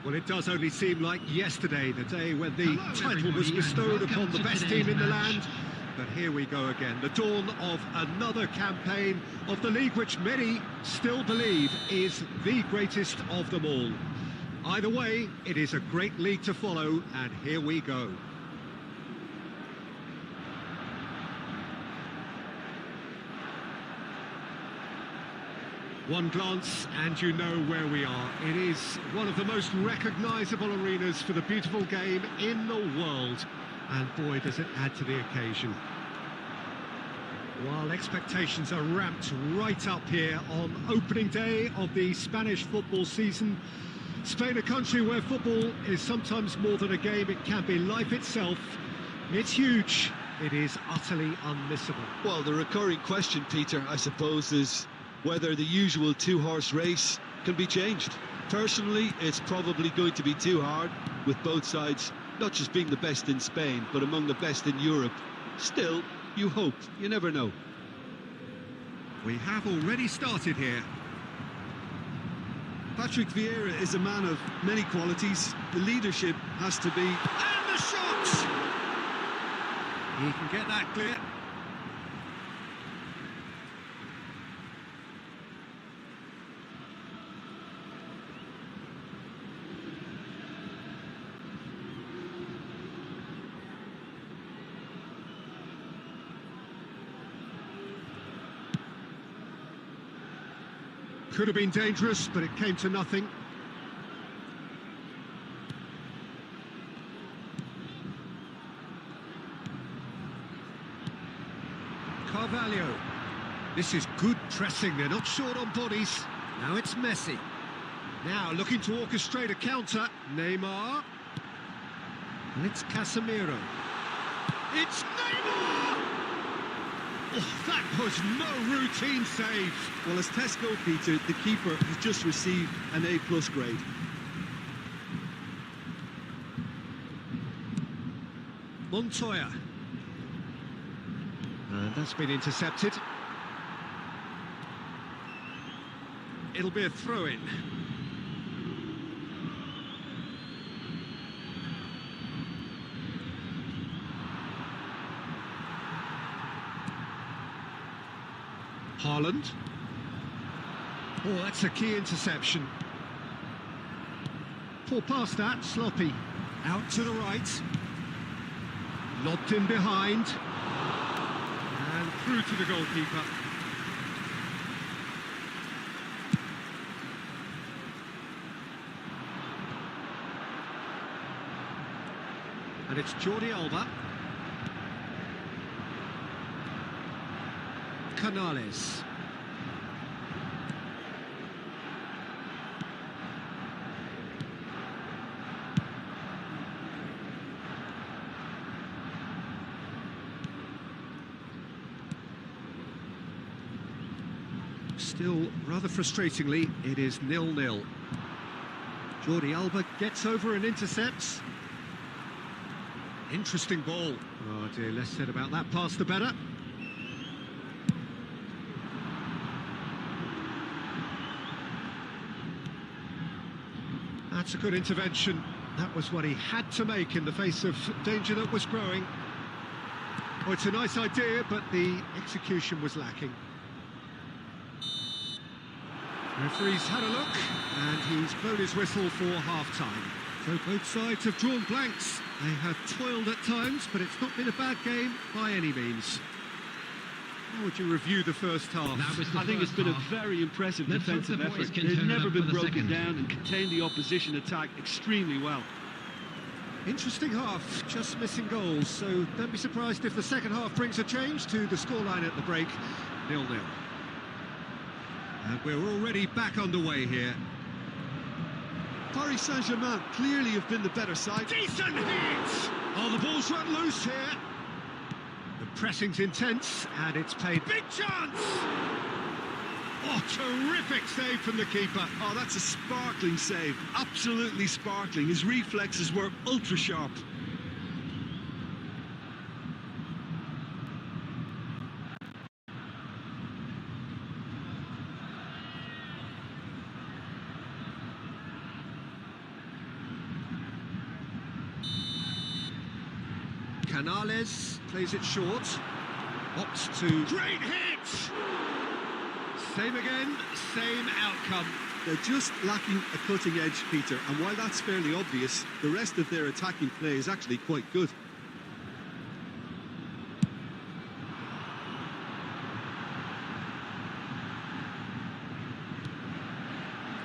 Well, it does only seem like yesterday, the day when the title was bestowed upon the best team in the land. But here we go again, the dawn of another campaign of the league which many still believe is the greatest of them all. Either way, it is a great league to follow, and here we go. One glance and you know where we are. It is one of the most recognisable arenas for the beautiful game in the world. And boy, does it add to the occasion. While expectations are ramped right up here on opening day of the Spanish football season, Spain, a country where football is sometimes more than a game, it can be life itself. It's huge. It is utterly unmissable. Well, the recurring question, Peter, I suppose, is whether the usual two-horse race can be changed. Personally, it's probably going to be too hard, with both sides not just being the best in Spain, but among the best in Europe. Still, you hope. You never know. We have already started here. Patrick Vieira is a man of many qualities. The leadership has to be... And the shot! He can get that clear. Could have been dangerous, but it came to nothing. Carvalho. This is good pressing, they're not short on bodies. Now it's Messi. Now looking to orchestrate a counter. Neymar. And it's Casemiro. It's Neymar! Oh, that was no routine save. Well, as Tesco, Peter, the keeper has just received an A+ grade. Montoya. And that's been intercepted. It'll be a throw-in. Haaland. Oh, that's a key interception. Poor pass that, sloppy. Out to the right. Lobbed in behind. And through to the goalkeeper. And it's Jordi Alba. Canales. Still, rather frustratingly, it is 0-0. Jordi Alba gets over and intercepts. Interesting ball. Oh dear, less said about that pass the better. That's a good intervention. That was what he had to make in the face of danger that was growing. Oh, it's a nice idea, but the execution was lacking. Referee's had a look, and he's blown his whistle for half-time. So both sides have drawn blanks. They have toiled at times, but it's not been a bad game by any means. How would you review the first half? I think it's been a very impressive defensive effort. They've never been broken down and contained the opposition attack extremely well. Interesting half, just missing goals, so don't be surprised if the second half brings a change to the scoreline at the break, 0-0. And we're already back underway here. Paris Saint-Germain clearly have been the better side. Decent hit! Oh, the ball's run loose here. The pressing's intense, and it's paid. Big chance! Oh, terrific save from the keeper. Oh, that's a sparkling save. Absolutely sparkling. His reflexes were ultra-sharp. Canales plays it short. Opts to... Great hit! Same again, same outcome. They're just lacking a cutting edge, Peter, and while that's fairly obvious, the rest of their attacking play is actually quite good.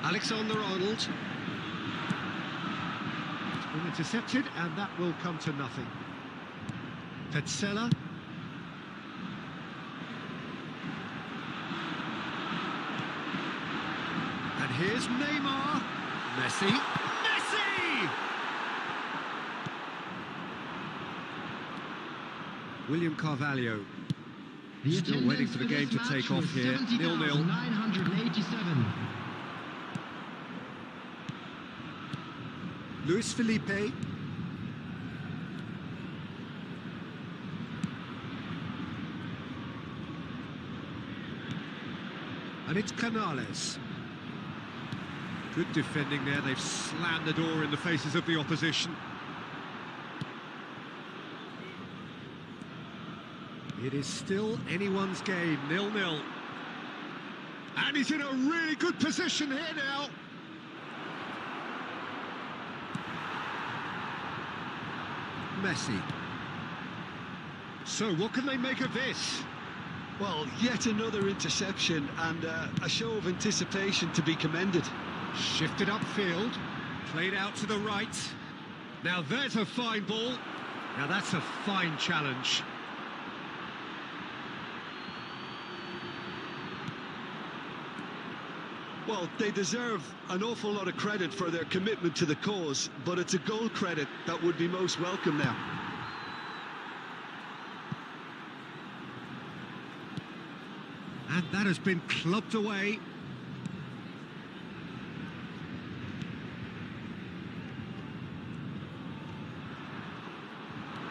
Alexander-Arnold. It's been intercepted, and that will come to nothing. Petzela. here's Neymar. Messi. Messi! William Carvalho. Still waiting for the game to take off here. 0-0. 987. Luis Felipe. And it's Canales. Good defending there. They've slammed the door in the faces of the opposition. It is still anyone's game, 0-0. And he's in a really good position here now. Messi. So what can they make of this? Well, yet another interception and a show of anticipation to be commended. Shifted upfield, played out to the right. Now there's a fine ball. Now that's a fine challenge. Well, they deserve an awful lot of credit for their commitment to the cause, but it's a goal credit that would be most welcome now. And that has been clubbed away.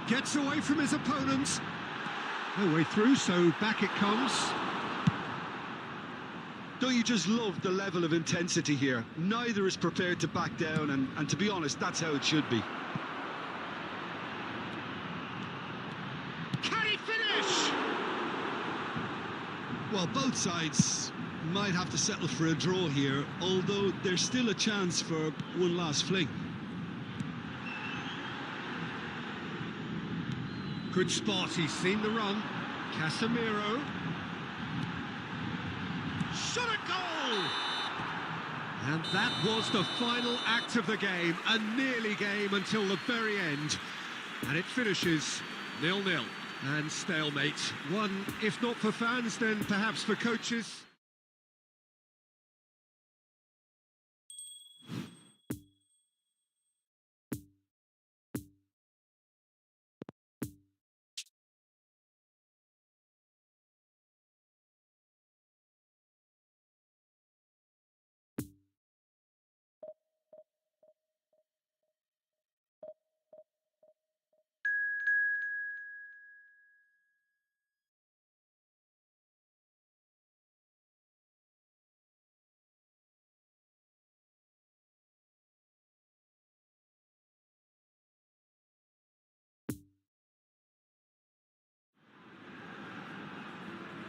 Gets away from his opponents. No way through, so back it comes. Don't you just love the level of intensity here? Neither is prepared to back down, and to be honest, that's how it should be. Can he finish? Well, both sides might have to settle for a draw here, although there's still a chance for one last fling. Good spot, he's seen the run. Casemiro. Shot a goal! And that was the final act of the game, a nearly game until the very end. And it finishes 0-0 and stalemate. One, if not for fans, then perhaps for coaches.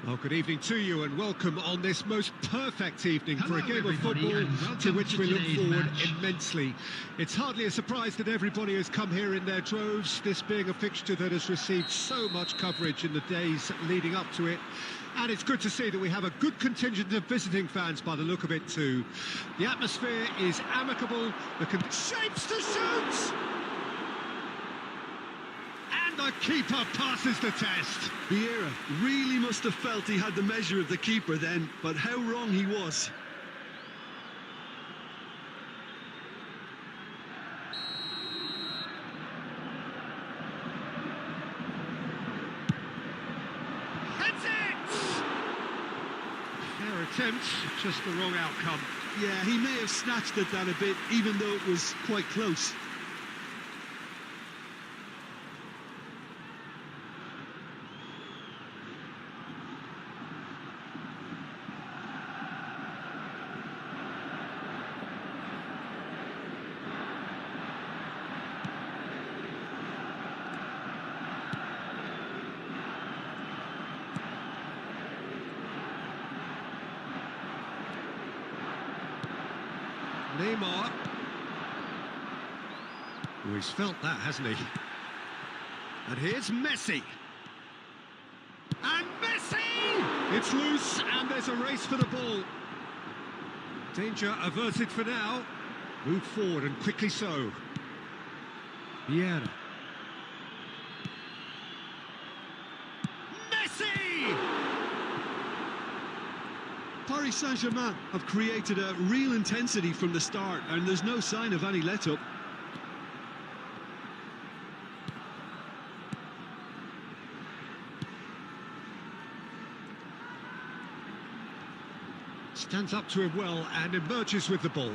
Well, good evening to you and welcome on this most perfect evening for a game of football to which we look forward immensely. It's hardly a surprise that everybody has come here in their droves, this being a fixture that has received so much coverage in the days leading up to it. And it's good to see that we have a good contingent of visiting fans by the look of it too. The atmosphere is amicable, shapes to shoot! The keeper passes the test. Vieira really must have felt he had the measure of the keeper then, but how wrong he was. Heads it! Fair attempt, just the wrong outcome. Yeah, he may have snatched at that a bit, even though it was quite close. Neymar. Oh, he's felt that, hasn't he? And here's Messi. And Messi! It's loose, and there's a race for the ball. Danger averted for now. Move forward, and quickly so. Vieira. Paris Saint-Germain have created a real intensity from the start, and there's no sign of any let-up. Stands up to him well and emerges with the ball.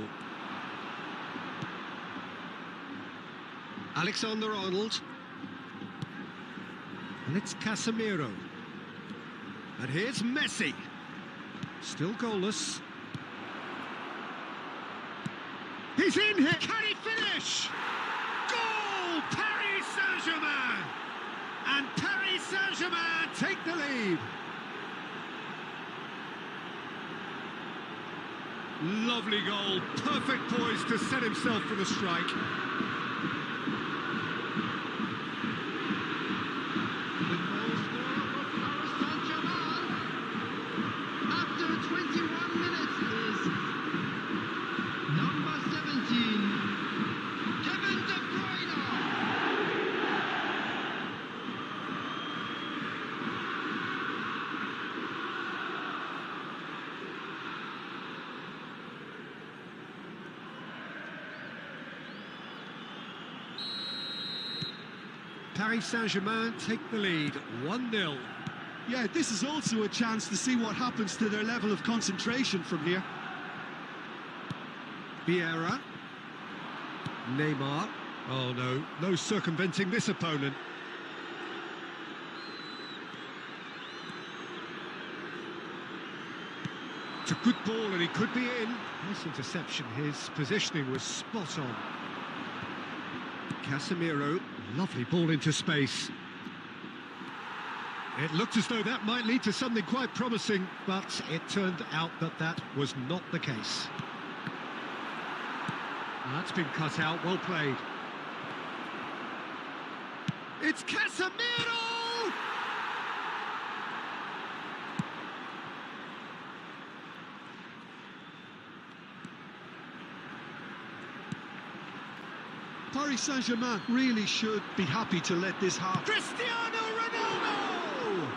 Alexander-Arnold. And it's Casemiro. And here's Messi. Still goalless. He's in here. Can he finish? Goal! Paris Saint-Germain! And Paris Saint-Germain take the lead. Lovely goal. Perfect poise to set himself for the strike. Paris Saint-Germain take the lead, 1-0. Yeah, this is also a chance to see what happens to their level of concentration from here. Vieira. Neymar. Oh no, no circumventing this opponent. It's a good ball and he could be in. Nice interception, his positioning was spot on. Casemiro, lovely ball into space. It looked as though that might lead to something quite promising, but it turned out that that was not the case. That's been cut out, well played. It's Casemiro! Paris Saint-Germain really should be happy to let this happen. Cristiano Ronaldo!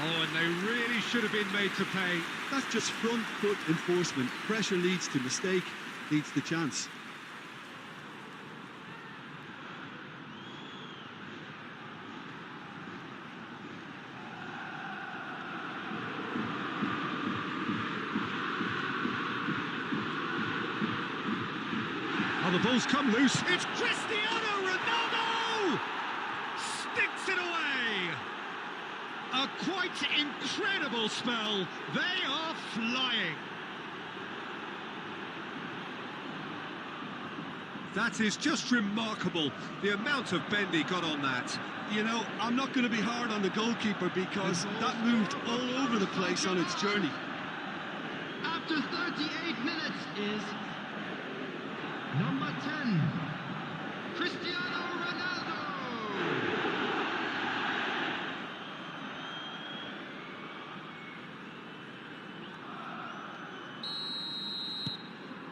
Oh, and they really should have been made to pay. That's just front foot enforcement. Pressure leads to mistake, leads to chance. Oh, the ball's come loose. It's Cristiano Ronaldo! Sticks it away! A quite incredible spell. They are flying. That is just remarkable, the amount of bend he got on that. You know, I'm not going to be hard on the goalkeeper because that moved all over the place on its journey. After 38 minutes is number 10, Cristiano Ronaldo.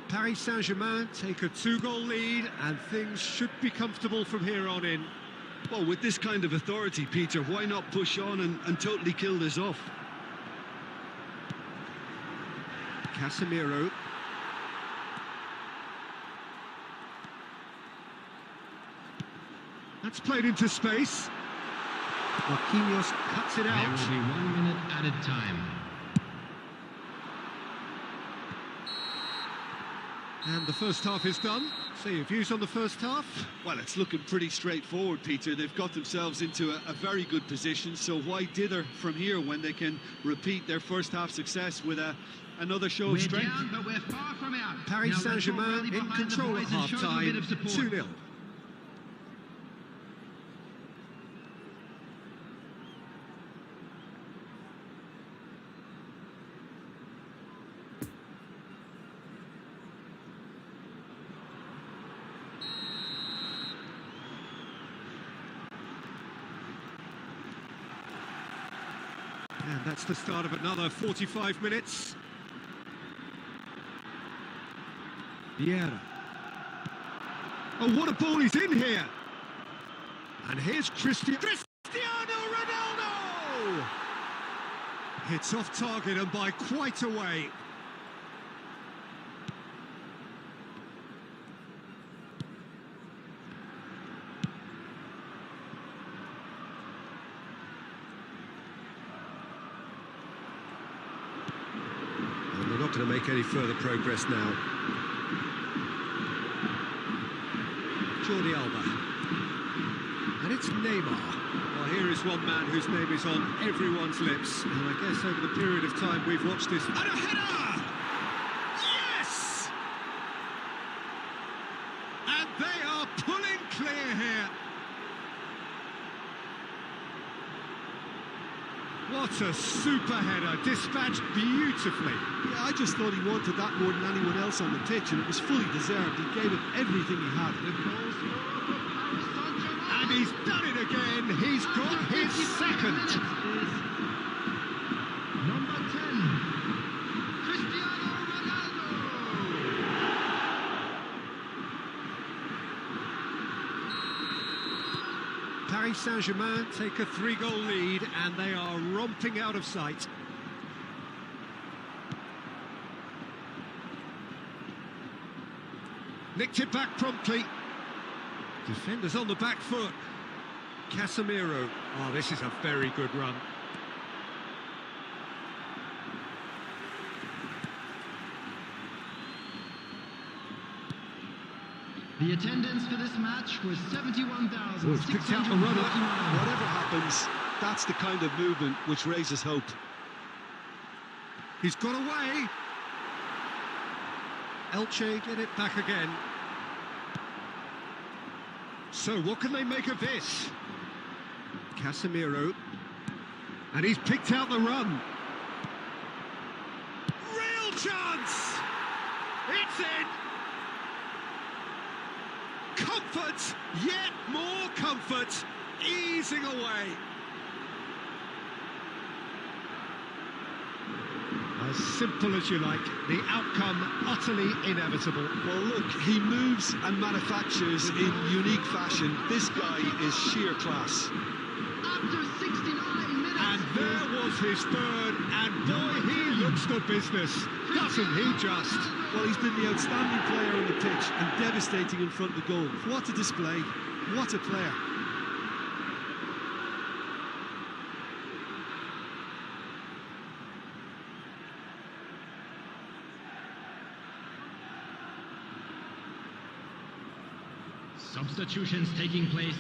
Paris Saint-Germain take a 2-goal lead and things should be comfortable from here on in. Well, with this kind of authority, Peter, why not push on and totally kill this off? Casemiro. That's played into space. Marquinhos cuts it out. There will be 1 minute added time. And the first half is done. So your views on the first half? Well, it's looking pretty straightforward, Peter. They've got themselves into a very good position, so why dither from here when they can repeat their first half success with another show of strength? Down, but we're far from out. Paris Saint-Germain in control at half-time, 2-0. And that's the start of another 45 minutes. Vieira. Oh, what a ball he's in here! And here's Cristiano Ronaldo! It's off target and by quite a way. And they're not going to make any further progress now. Jordi Alba. And it's Neymar. Well, here is one man whose name is on everyone's lips. And I guess over the period of time we've watched this... And a header! Yes! And they are pulling clear here. What a super header, dispatched beautifully. Yeah, I just thought he wanted that more than anyone else on the pitch, and it was fully deserved. He gave it everything he had. The goal scorer for Paris Saint-Germain. And he's done it again. He's got his second. Is number 10, Cristiano Ronaldo. Paris Saint-Germain take a 3-goal lead and they are romping out of sight. Nicked it back promptly. Defenders on the back foot. Casemiro. Oh, this is a very good run. The attendance for this match was 71,600. Oh, it's picked out the runner. Whatever happens, that's the kind of movement which raises hope. He's got away. Elche get it back again. So what can they make of this? Casemiro. And he's picked out the run. Real chance! It's in! Comfort, yet more comfort, easing away. As simple as you like, the outcome utterly inevitable. Well, look, he moves and manufactures in unique fashion. This guy is sheer class. After 69 minutes. And there was his third, and boy, he looks the business, doesn't he just? Well, he's been the outstanding player on the pitch and devastating in front of the goal. What a display, what a player. Substitutions taking place.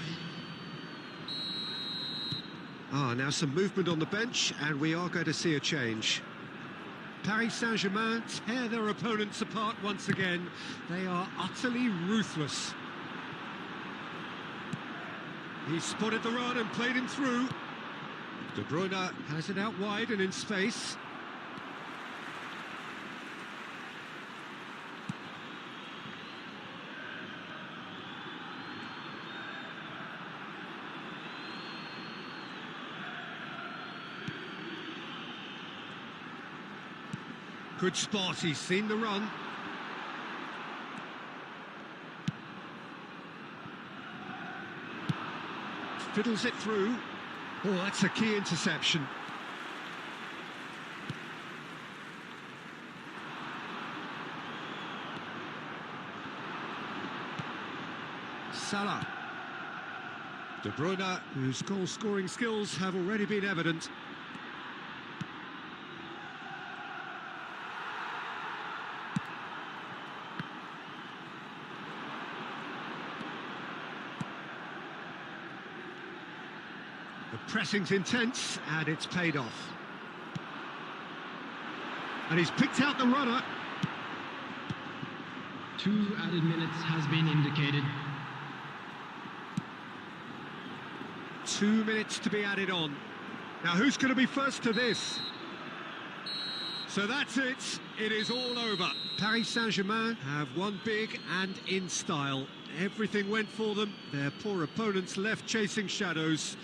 Now some movement on the bench, and we are going to see a change. Paris Saint-Germain tear their opponents apart once again. They are utterly ruthless. He spotted the run and played him through. De Bruyne has it out wide and in space. Good spot, he's seen the run. Fiddles it through. Oh, that's a key interception. Salah. De Bruyne, whose goal-scoring skills have already been evident. The pressing's intense, and it's paid off. And he's picked out the runner. 2 added minutes has been indicated. 2 minutes to be added on. Now, who's going to be first to this? So that's it. It is all over. Paris Saint-Germain have won big and in style. Everything went for them. Their poor opponents left chasing shadows.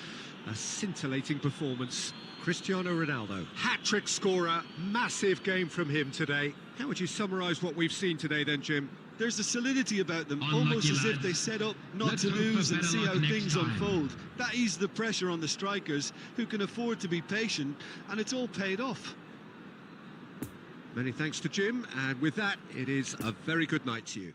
A scintillating performance. Cristiano Ronaldo, hat-trick scorer, massive game from him today. How would you summarise what we've seen today then, Jim? There's a solidity about them, Unlucky almost as if lads. they set up not Let's to hope for lose and better see luck how next things time. unfold. That eased the pressure on the strikers, who can afford to be patient, and it's all paid off. Many thanks to Jim, and with that, it is a very good night to you.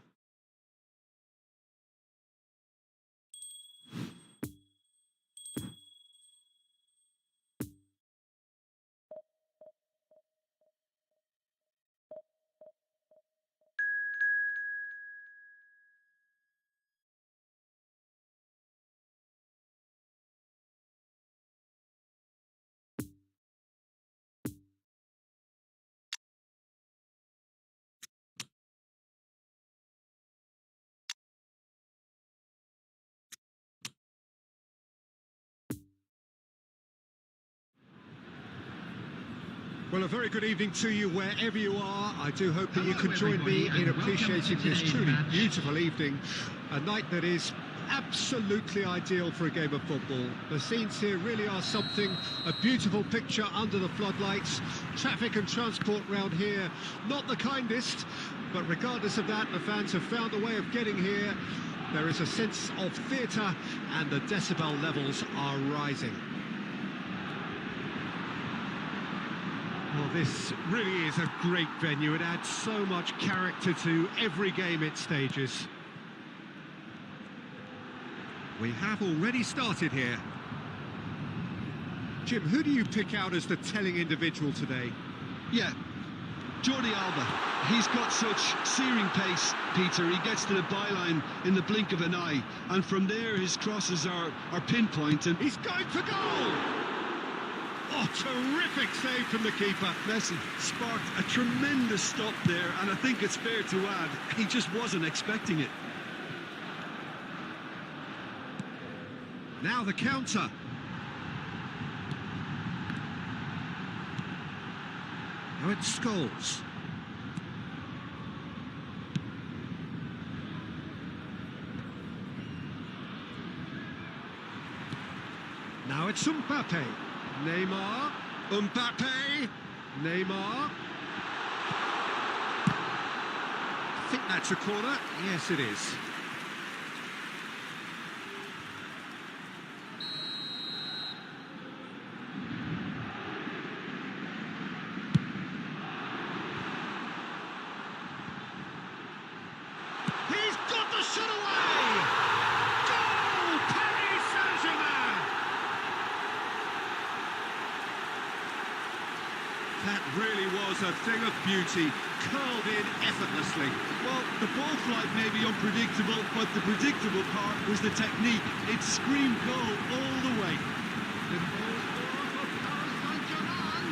Well, a very good evening to you wherever you are. I do hope that you can join me in appreciating this truly beautiful evening. A night that is absolutely ideal for a game of football. The scenes here really are something, a beautiful picture under the floodlights. Traffic and transport round here, not the kindest, but regardless of that, the fans have found a way of getting here. There is a sense of theatre and the decibel levels are rising. Well, this really is a great venue. It adds so much character to every game it stages. We have already started here. Jim, who do you pick out as the telling individual today? Yeah, Jordi Alba. He's got such searing pace, Peter. He gets to the byline in the blink of an eye, and from there his crosses are pinpoint. And he's going for goal! Oh, terrific save from the keeper. Messi sparked a tremendous stop there, and I think it's fair to add, he just wasn't expecting it. Now the counter. Now it's Scholes. Now it's Mbappe. Neymar. Mbappe. Neymar. I think that's a corner. Yes, it is. He's got the shot away! Goal! Paris Saint-Germain! That really was a thing of beauty, curled in effortlessly. Well, the ball flight may be unpredictable, but the predictable part was the technique. It screamed goal all the way. The goal scorer for Paris Saint-Germain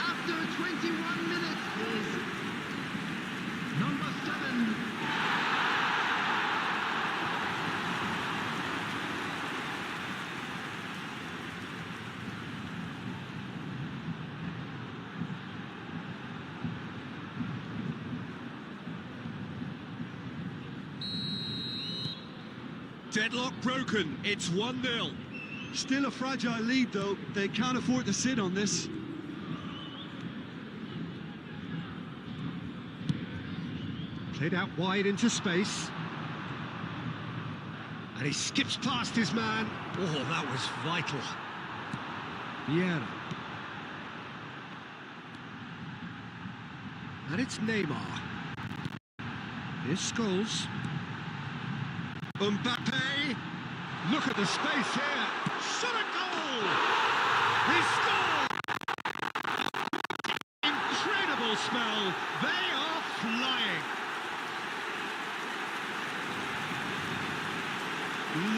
after 21 minutes is number 7. Deadlock broken, it's 1-0. Still a fragile lead, though. They can't afford to sit on this. Played out wide into space. And he skips past his man. Oh, that was vital. Vieira. And it's Neymar. Here's Scholes. Mbappe. Look at the space here. Shot a goal! He scored! Incredible spell. They are flying.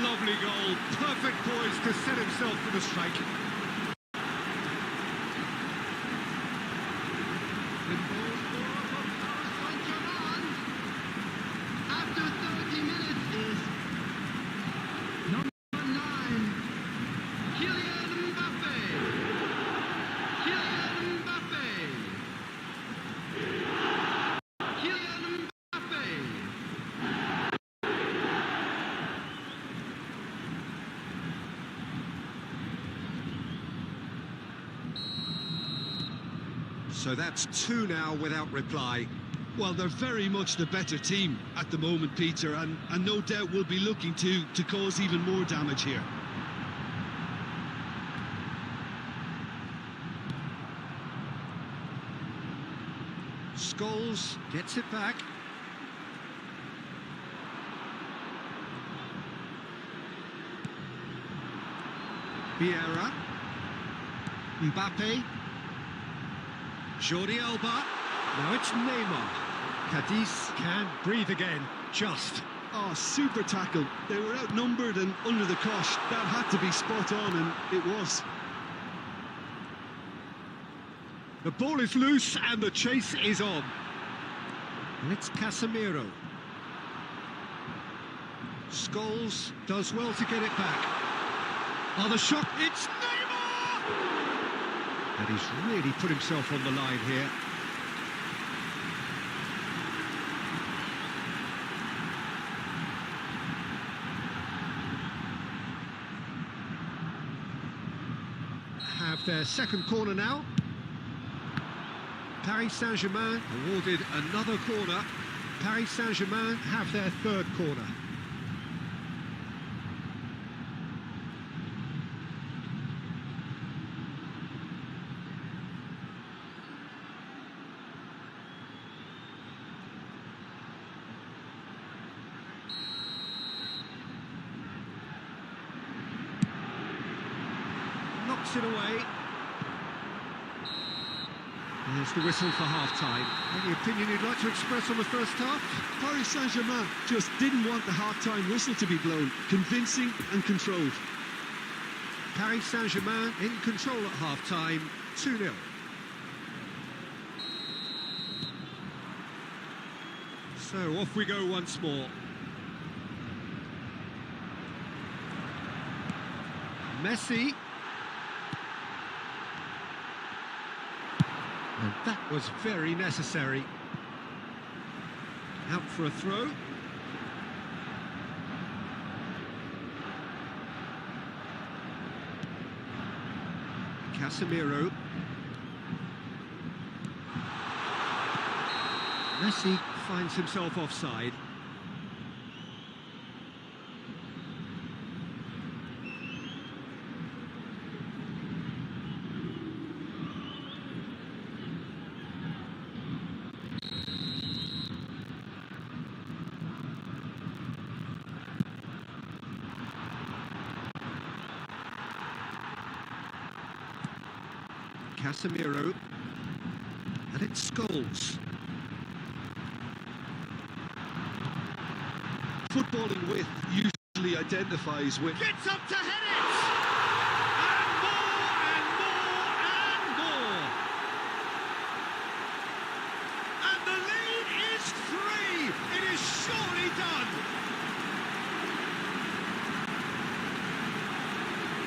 Lovely goal. Perfect poise to set himself for the strike. The goal scorer for Paris Saint-Germain after 30 minutes is number 9, Kylian Mbappe. Kylian Mbappe. Kylian Mbappe. So that's 2 now without reply. Well, they're very much the better team at the moment, Peter, and no doubt will be looking to cause even more damage here. Scholes gets it back. Vieira. Mbappe. Jordi Alba. Now it's Neymar. Cadiz can breathe again, just. Oh, super tackle. They were outnumbered and under the cosh. That had to be spot on, and it was. The ball is loose and the chase is on. And it's Casemiro. Scholes does well to get it back. Oh, the shot, it's Neymar! And he's really put himself on the line here. Have their second corner now. Paris Saint-Germain awarded another corner. Paris Saint-Germain have their third corner. Knocks it away. There's the whistle for half-time. Any opinion you'd like to express on the first half? Paris Saint-Germain just didn't want the half-time whistle to be blown. Convincing and controlled. Paris Saint-Germain in control at half-time, 2-0. So off we go once more. Messi. And that was very necessary. Out for a throw. Casemiro. Messi finds himself offside. Casemiro, and it's Scholes. Footballing width usually identifies with... Gets up to head it! And more, and more, and more! And the lead is 3! It is surely done!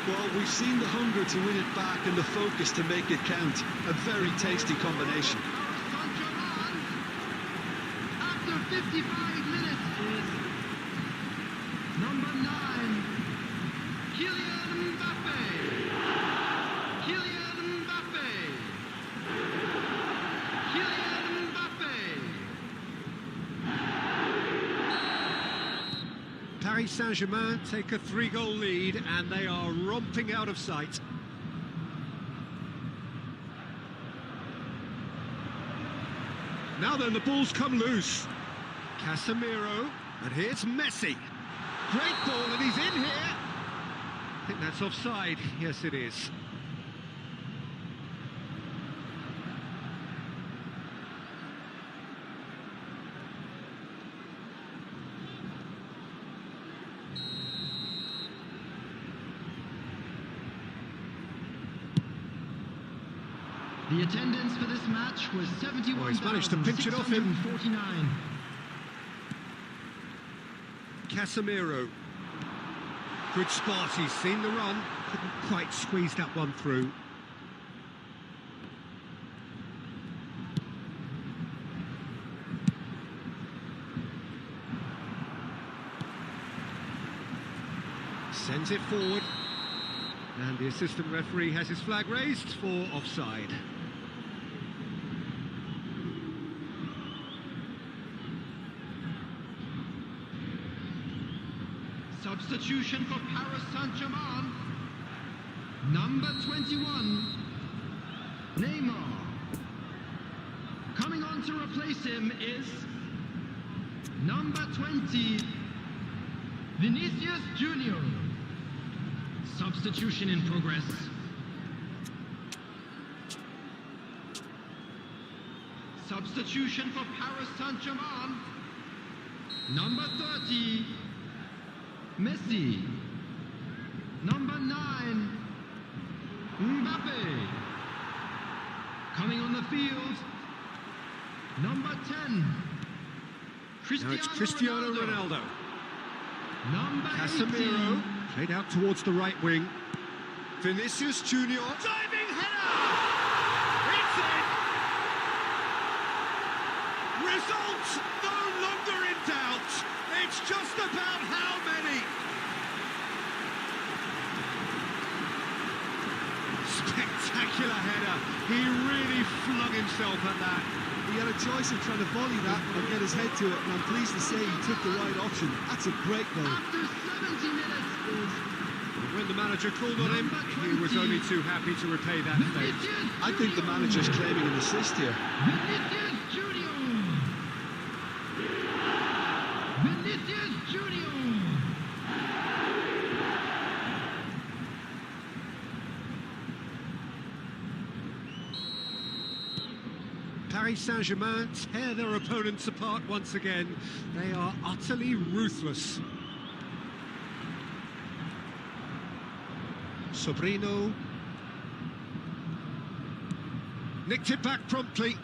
Well, we've seen the hunger to win it back and the focus to make it count. A very tasty combination. After 55 minutes is number 9, Kylian Mbappe. Kylian Mbappe. Kylian Mbappe. Paris Saint-Germain take a 3-goal lead and they are romping out of sight. Now then, the ball's come loose. Casemiro, and here's Messi. Great ball, and he's in here. I think that's offside. Yes, it is. The attendance for this match was 71,649. Oh, he's managed to pinch it off him. Casemiro. Good spot, he's seen the run. Couldn't quite squeeze that one through. Sends it forward. And the assistant referee has his flag raised for offside. Substitution for Paris Saint-Germain. Number 21, Neymar. Coming on to replace him is number 20, Vinicius Junior. Substitution in progress. Substitution for Paris Saint-Germain. Number 30, Messi. Number 9, Mbappe. Coming on the field, number 10, Now it's Cristiano Ronaldo. Number Casemiro 18, played out towards the right wing. Vinicius Junior. Diving header! It's in! Results no longer in doubt. It's just about how many. Spectacular header. He really flung himself at that. He had a choice of trying to volley that or get his head to it, and I'm pleased to say he took the right option. That's a great goal. after 70 minutes is When the manager called on him, he was only too happy to repay that fate. Vinicius I think the Junior. manager's claiming an assist here. Vinicius Junior. Vinicius Junior. Paris Saint-Germain tear their opponents apart once again. They are utterly ruthless. Sobrino nicked it back promptly.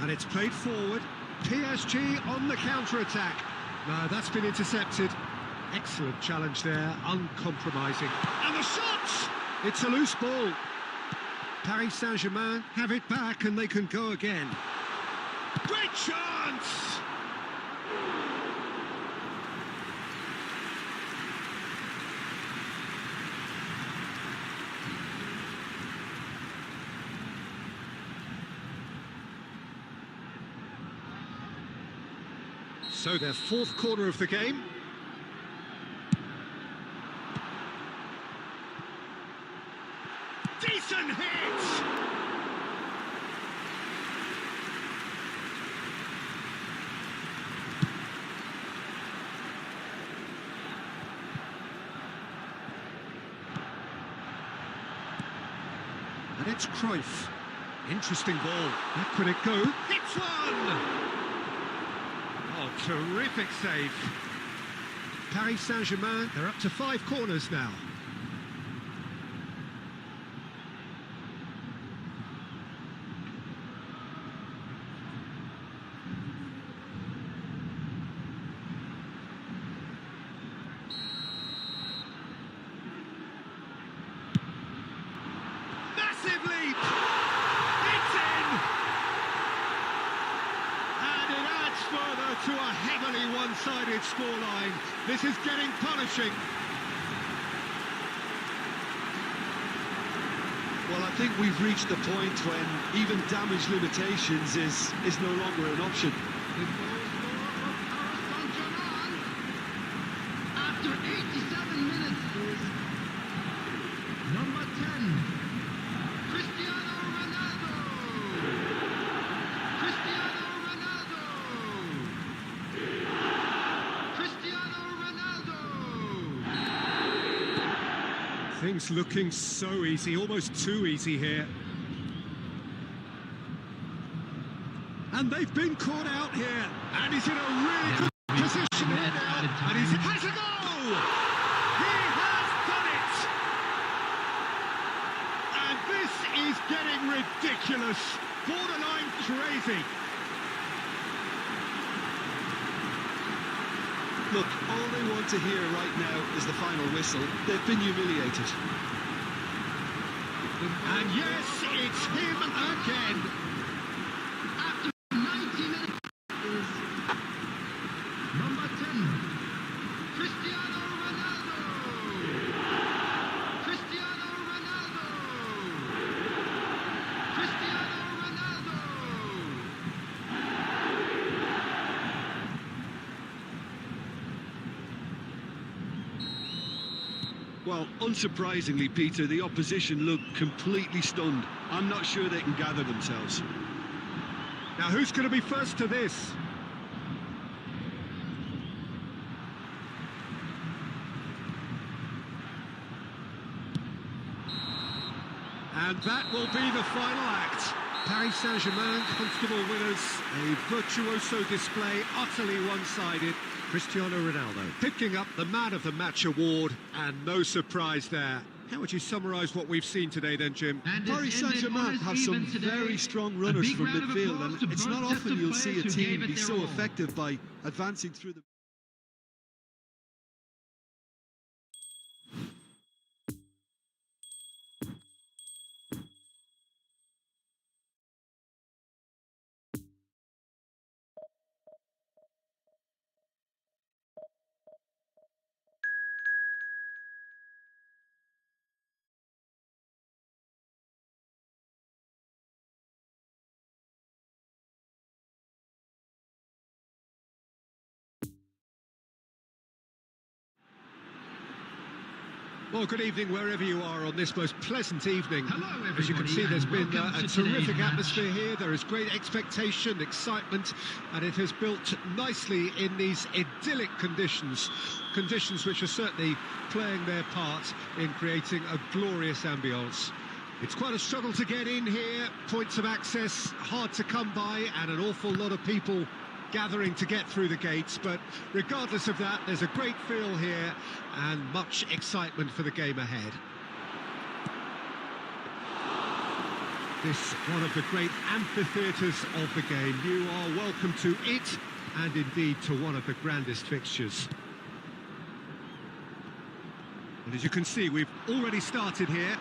And it's played forward. PSG on the counter-attack. No, that's been intercepted. Excellent challenge there, uncompromising. And the shot! It's a loose ball. Paris Saint-Germain have it back and they can go again. Great chance! So their fourth quarter of the game. Decent hit! And it's Cruyff. Interesting ball. Back would it go? Hits one! Oh, terrific save. Paris Saint-Germain, they're up to 5 corners now. Massive leap! It's in! And it adds further to a heavily one-sided scoreline. This is getting punishing. Well, I think we've reached the point when even damage limitations is no longer an option. The goal scorer for Paris Saint-Germain after 87 minutes is number 10, Cristiano Ronaldo. Cristiano Ronaldo. Cristiano Ronaldo. Things looking so easy, almost too easy here. And they've been caught out here. And he's in a really good position here now. And he has a goal! He has done it! And this is getting ridiculous. Borderline crazy. Look, all they want to hear right now is the final whistle. They've been humiliated. And yes, it's him again. After 90 minutes is number 10, Cristiano Ronaldo. Cristiano Ronaldo. Cristiano Ronaldo. Well, unsurprisingly, Peter, the opposition look completely stunned. I'm not sure they can gather themselves. Now, who's going to be first to this? And that will be the final act. Paris Saint-Germain, comfortable winners. A virtuoso display, utterly one-sided. Cristiano Ronaldo picking up the Man of the Match award, and no surprise there. How would you summarise what we've seen today then, Jim? Paris Saint-Germain have some very strong runners from midfield, and it's not often you'll see a team be so effective by advancing through the... Well, good evening wherever you are on this most pleasant evening. Hello, As you can see, there's been a terrific match. atmosphere here. There is great expectation, excitement, and it has built nicely in these idyllic conditions. Conditions which are certainly playing their part in creating a glorious ambience. It's quite a struggle to get in here. Points of access hard to come by, and an awful lot of people gathering to get through the gates, but regardless of that, there's a great feel here and much excitement for the game ahead. This one of the great amphitheatres of the game. You are welcome to it, and indeed to one of the grandest fixtures. And as you can see, we've already started here.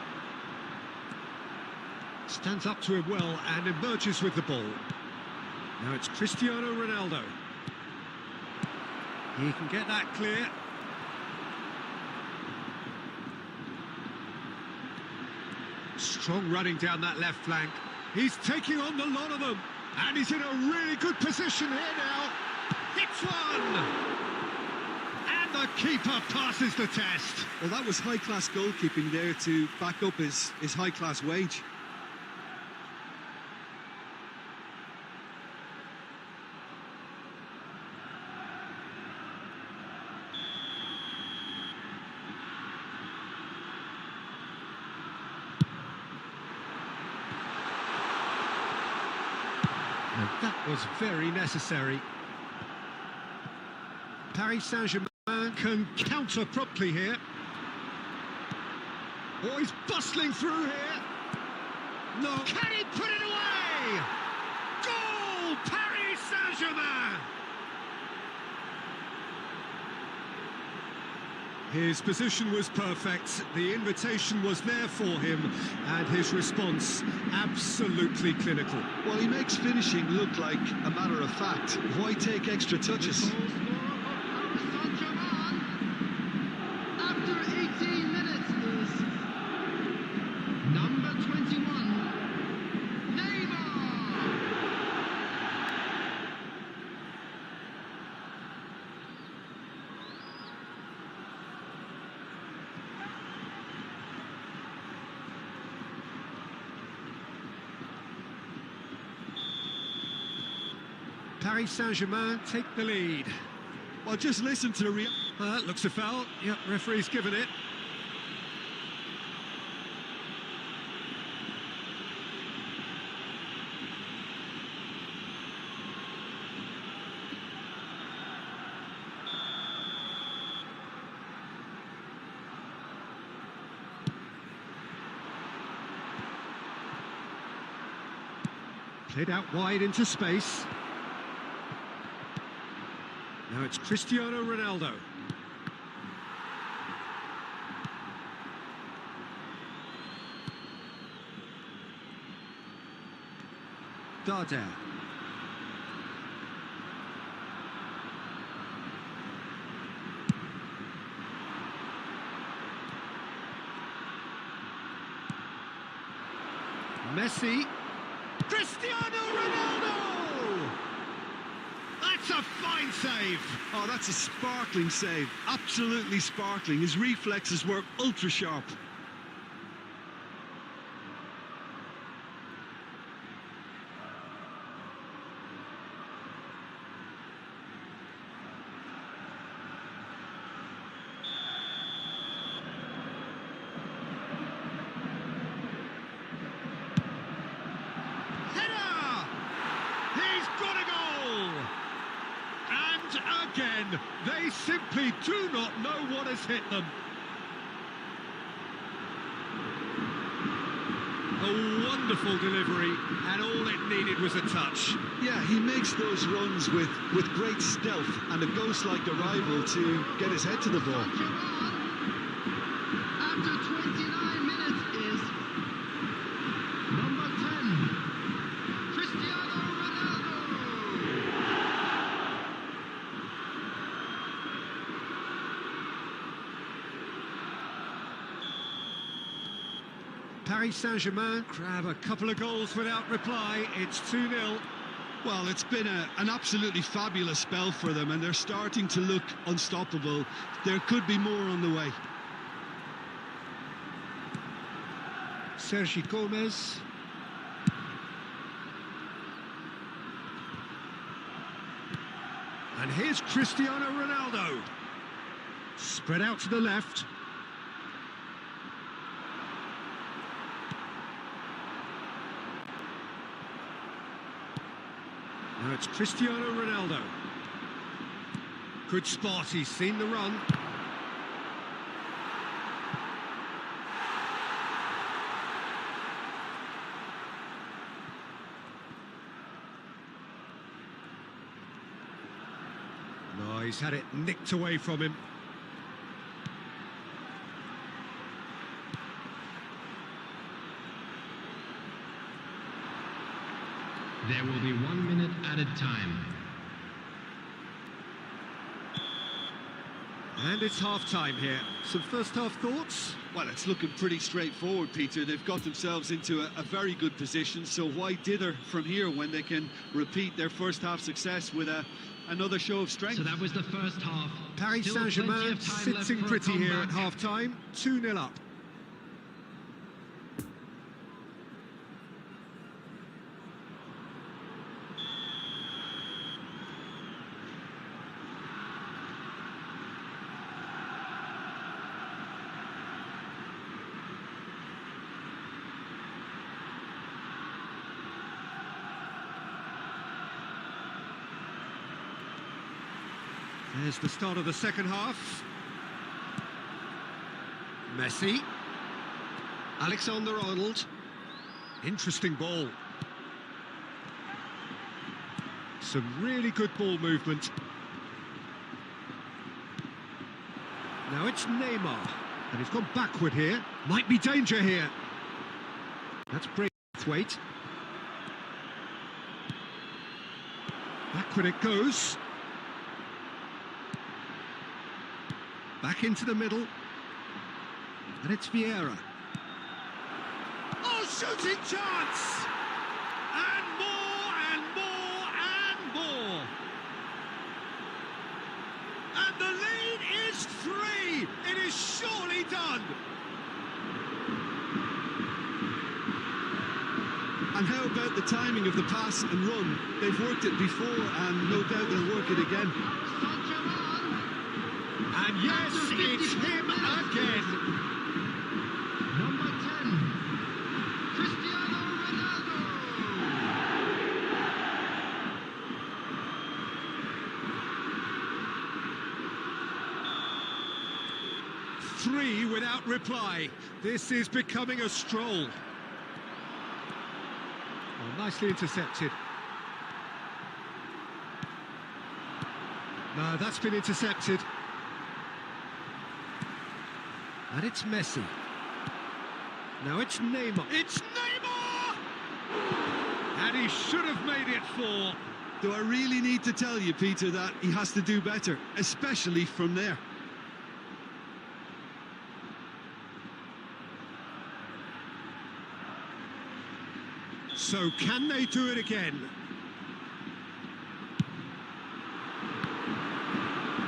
Stands up to him well and emerges with the ball. Now it's Cristiano Ronaldo. He can get that clear. Strong running down that left flank. He's taking on the lot of them. And he's in a really good position here now. Hits one! And the keeper passes the test. Well, that was high-class goalkeeping there to back up his high-class wage. And that was very necessary. Paris Saint-Germain can counter promptly here. Oh, he's bustling through here. No. Can he put it away? Goal! Paris Saint-Germain! His position was perfect, the invitation was there for him, and his response absolutely clinical. Well, he makes finishing look like a matter of fact. Why take extra touches? After 18 minutes is number 21, Neymar. Paris Saint-Germain take the lead. Well, just listen to the... Looks a foul. Yep, referee's given it. Played out wide into space. Now it's Cristiano Ronaldo. Darder. Messi. Cristiano Ronaldo! That's That's a fine save. Oh, that's a sparkling save. Absolutely sparkling. His reflexes were ultra sharp. Again, they simply do not know what has hit them. A wonderful delivery, and all it needed was a touch. Yeah, he makes those runs with great stealth and a ghost-like arrival to get his head to the ball. After 29 minutes is number 10, Cristiano Ronaldo. Paris Saint-Germain grab a couple of goals without reply. It's 2-0. Well, it's been an absolutely fabulous spell for them, and they're starting to look unstoppable. There could be more on the way. Sergi Gomez. And here's Cristiano Ronaldo. Spread out to the left. Now it's Cristiano Ronaldo. Good spot, he's seen the run. No, he's had it nicked away from him. There will be 1 minute added time. And it's half-time here. Some first-half thoughts? Well, it's looking pretty straightforward, Peter. They've got themselves into a very good position, so why dither from here when they can repeat their first-half success with another show of strength? So that was the first half. Paris Still plenty Saint-Germain of time left sitting for a pretty here at comeback. half-time. 2-0 up. There's the start of the second half. Messi. Alexander-Arnold. Interesting ball. Some really good ball movement. Now it's Neymar. And he's gone backward here. Might be danger here. That's Braithwaite. Backward it goes. Back into the middle. And it's Vieira. Oh, shooting chance! And more, and more, and more. And the lead is 3. It is surely done. And how about the timing of the pass and run? They've worked it before, and no doubt they'll work it again. And yes, it's him again. Number 10, Cristiano Ronaldo. Three without reply. This is becoming a stroll. Oh, nicely intercepted. No, that's been intercepted. And it's Messi. Now it's Neymar. It's Neymar! And he should have made it 4. Do I really need to tell you, Peter, that he has to do better, especially from there? So can they do it again?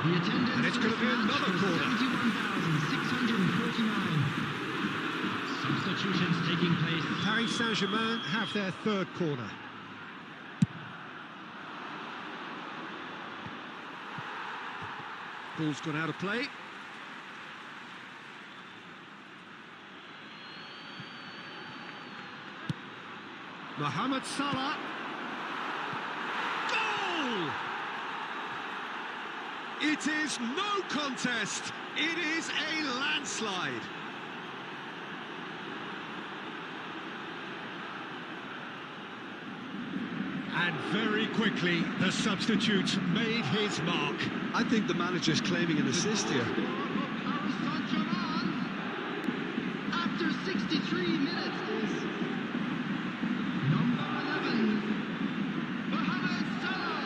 The attendance And it's for going to this be match another was corner. 71,649. Substitutions taking place. Paris Saint-Germain have their third corner. Ball's gone out of play. Mohamed Salah. Goal! It is no contest. It is a landslide. And very quickly, the substitute made his mark. I think the manager's claiming an assist here. Paris Saint-Germain, after 63 minutes, is number 11, Mohamed Salah.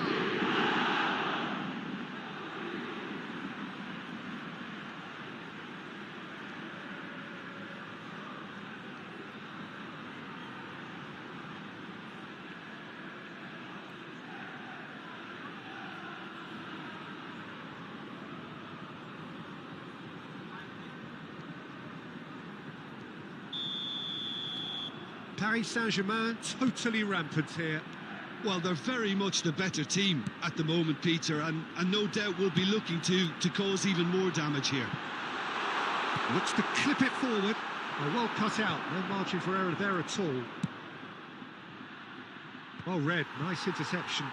Paris Saint-Germain totally rampant here. Well, they're very much the better team at the moment, Peter, and no doubt will be looking to cause even more damage here. Looks to clip it forward. Well cut out, no margin for error there at all. Well read, nice interception.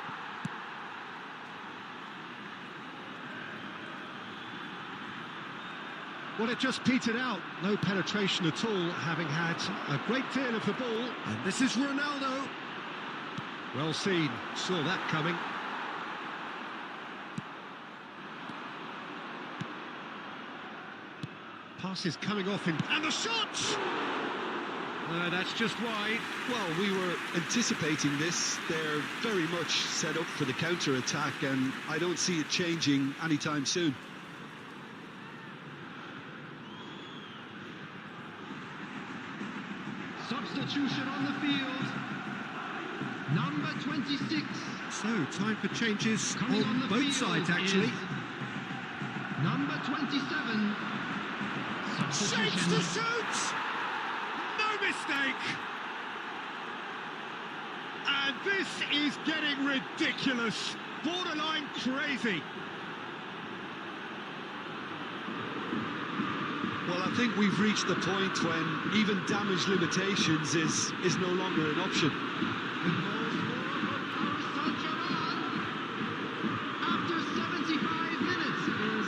Well, it just petered out. No penetration at all, having had a great deal of the ball. And this is Ronaldo. Well seen, saw that coming. Pass is coming off in... And the shot! No, that's just wide. Well, we were anticipating this. They're very much set up for the counter-attack, and I don't see it changing anytime soon. Substitution on the field. Number 26. So, time for changes Coming on the both field sides, actually. is number 27. Shapes to shoot! No mistake! And this is getting ridiculous. Borderline crazy. Well, I think we've reached the point when even damage limitations is no longer an option. After 75 minutes is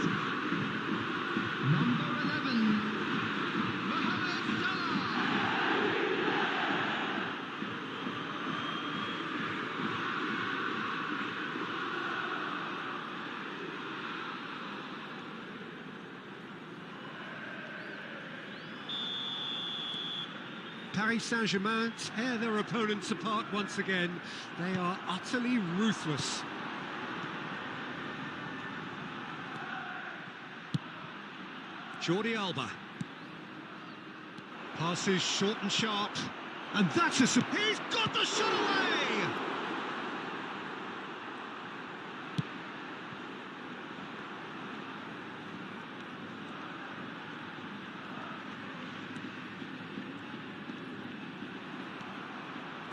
number 11, Mohamed Salah. Paris Saint-Germain tear their opponents apart once again. They are utterly ruthless. Jordi Alba. Passes short and sharp. And that's a... He's got the shot away!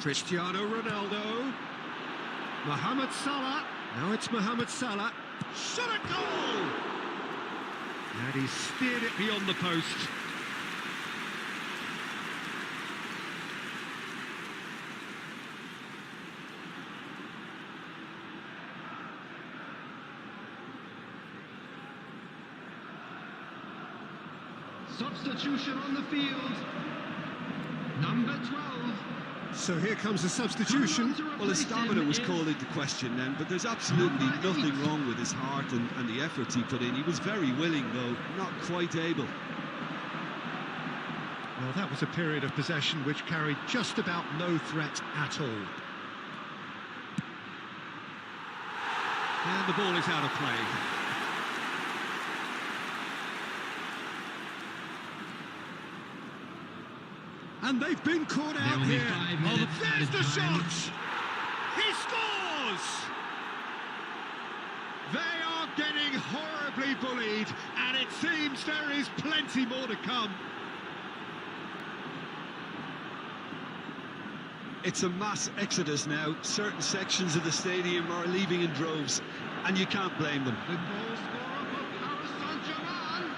Cristiano Ronaldo. Mohamed Salah. Now it's Mohamed Salah. Shot a goal! And he steered it beyond the post. Substitution on the field. Number 12. So here comes a substitution. Well, his stamina was called into question then, but there's absolutely nothing wrong with his heart and the efforts he put in. He was very willing, though, not quite able. Well, that was a period of possession which carried just about no threat at all. And the ball is out of play. And they've been caught out here. Oh, there's the shot! He scores! They are getting horrible. terribly bullied, and it seems there is plenty more to come. It's a mass exodus now. Certain sections of the stadium are leaving in droves, and you can't blame them. The goal scorer for Paris Saint-Germain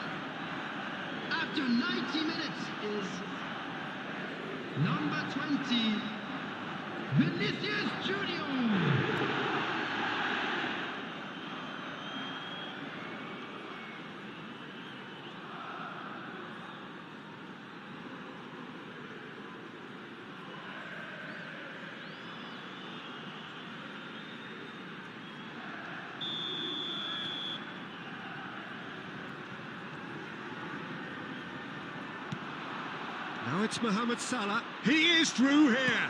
after 90 minutes is number 20, Vinicius Junior. Now it's Mohamed Salah. He is through here.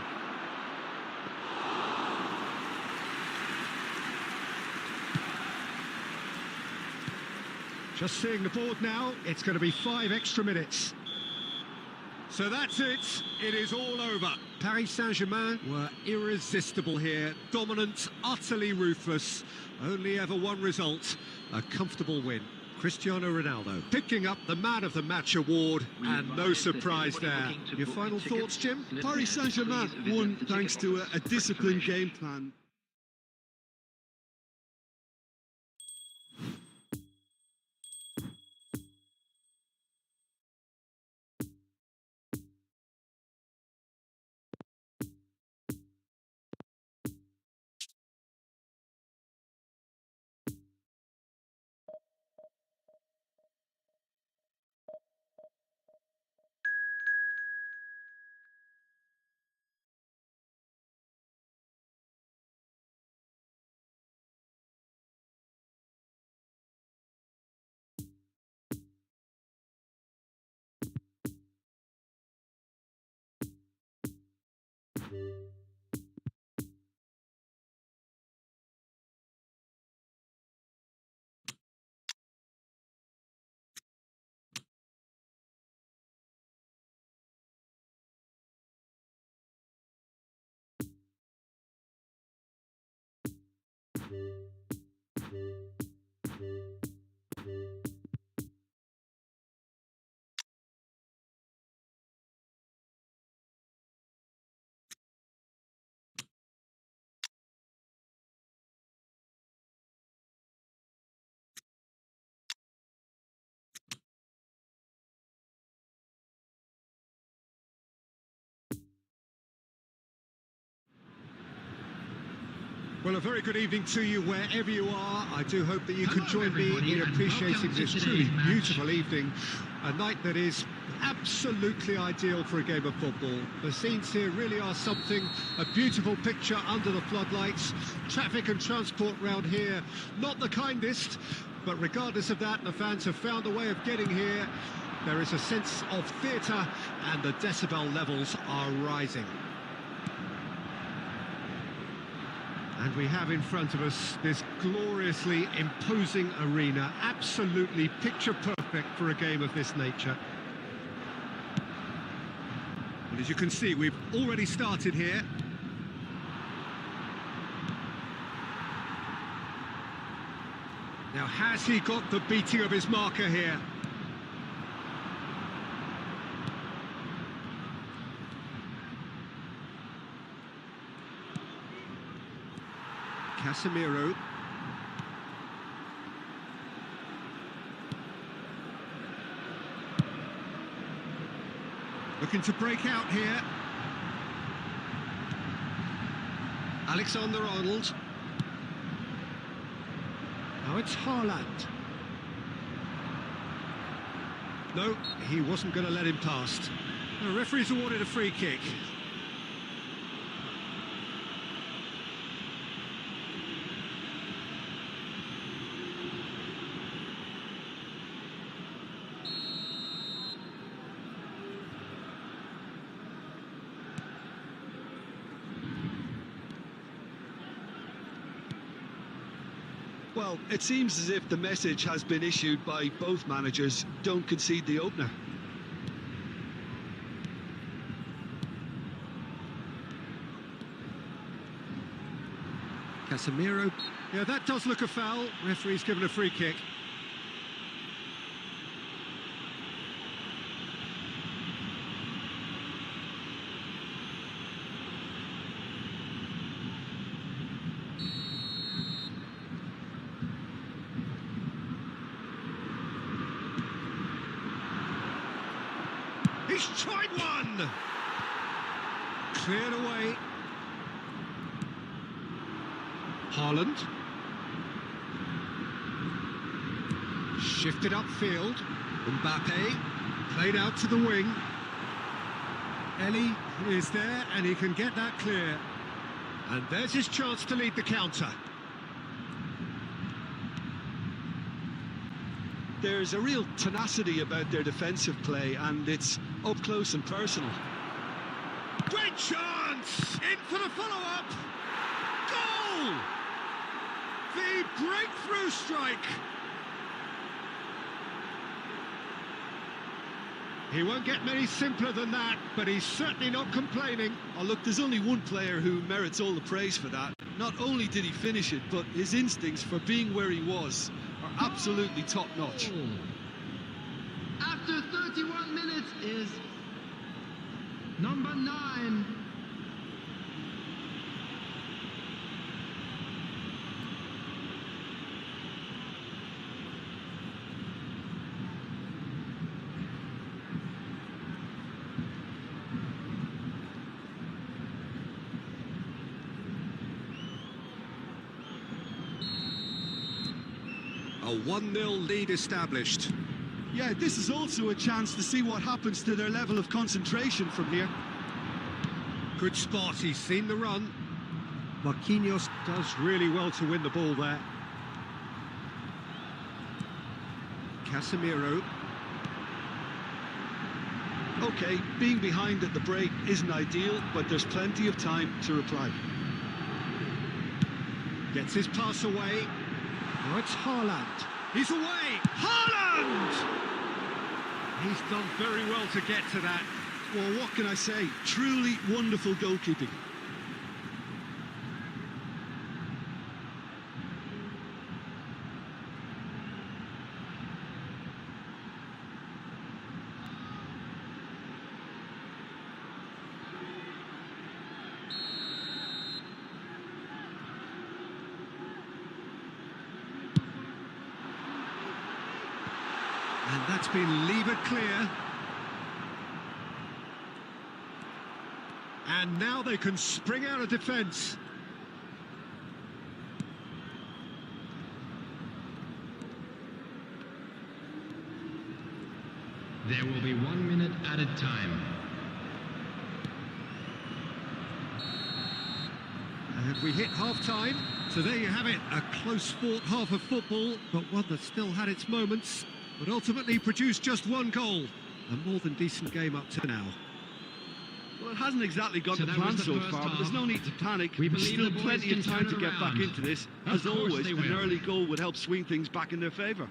Just seeing the board now, it's going to be 5 extra minutes. So that's it. It is all over. Paris Saint-Germain were irresistible here. Dominant, utterly ruthless. Only ever one result, a comfortable win. Cristiano Ronaldo picking up the Man of the Match award, and no surprise there. Your final thoughts, Jim? Paris Saint-Germain won thanks to a disciplined game plan. Well, a very good evening to you wherever you are. I do hope that you can join me in appreciating this truly beautiful evening. A night that is absolutely ideal for a game of football. The scenes here really are something. A beautiful picture under the floodlights. Traffic and transport round here, not the kindest. But regardless of that, the fans have found a way of getting here. There is a sense of theatre and the decibel levels are rising. And we have in front of us this gloriously imposing arena, absolutely picture perfect for a game of this nature. And as you can see, we've already started here. Now, has he got the beating of his marker here? Casemiro. Looking to break out here. Alexander-Arnold. Now it's Challange. No, he wasn't going to let him past. The referee's awarded a free kick. Well, it seems as if the message has been issued by both managers: don't concede the opener. Casemiro. Yeah, that does look a foul. Referee's given a free kick. He's tried one! Cleared away. Haaland. Shifted upfield. Mbappe. Played out to the wing. Any is there, and he can get that clear. And there's his chance to lead the counter. There's a real tenacity about their defensive play, and it's up close and personal. Great chance! In for the follow-up! Goal! The breakthrough strike! He won't get many simpler than that, but he's certainly not complaining. Oh, look, there's only one player who merits all the praise for that. Not only did he finish it, but his instincts for being where he was are absolutely top-notch. After 31 minutes is number 9. A 1-0 lead established. Yeah, this is also a chance to see what happens to their level of concentration from here. Good spot, he's seen the run. Marquinhos does really well to win the ball there. Casemiro. OK, being behind at the break isn't ideal, but there's plenty of time to reply. Gets his pass away. Now it's Haaland. He's away! Haaland! He's done very well to get to that. Well, what can I say? Truly wonderful goalkeeping. And that's been levered clear. And now they can spring out of defence. There will be 1 minute added time. And we hit half-time. So there you have it, a close-fought half of football, but one that still had its moments, but ultimately produced just one goal. A more than decent game up to now. Well, it hasn't exactly gone to that plan was the so first far, but half. there's no need to panic. We There's believe still the boys plenty can of time turn to get it back around. into this. Of As course always, they an will. early goal would help swing things back in their favour.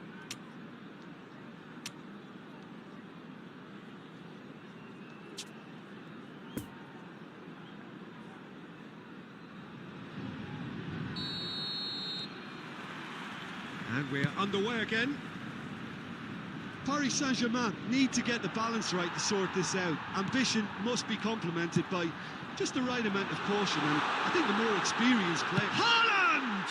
And we're underway again. Paris Saint-Germain need to get the balance right to sort this out. Ambition must be complemented by just the right amount of caution, and I think the more experienced player. Haaland!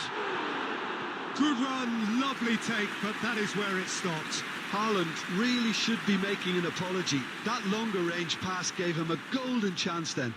Good run, lovely take, but that is where it stopped. Haaland really should be making an apology. That longer range pass gave him a golden chance then.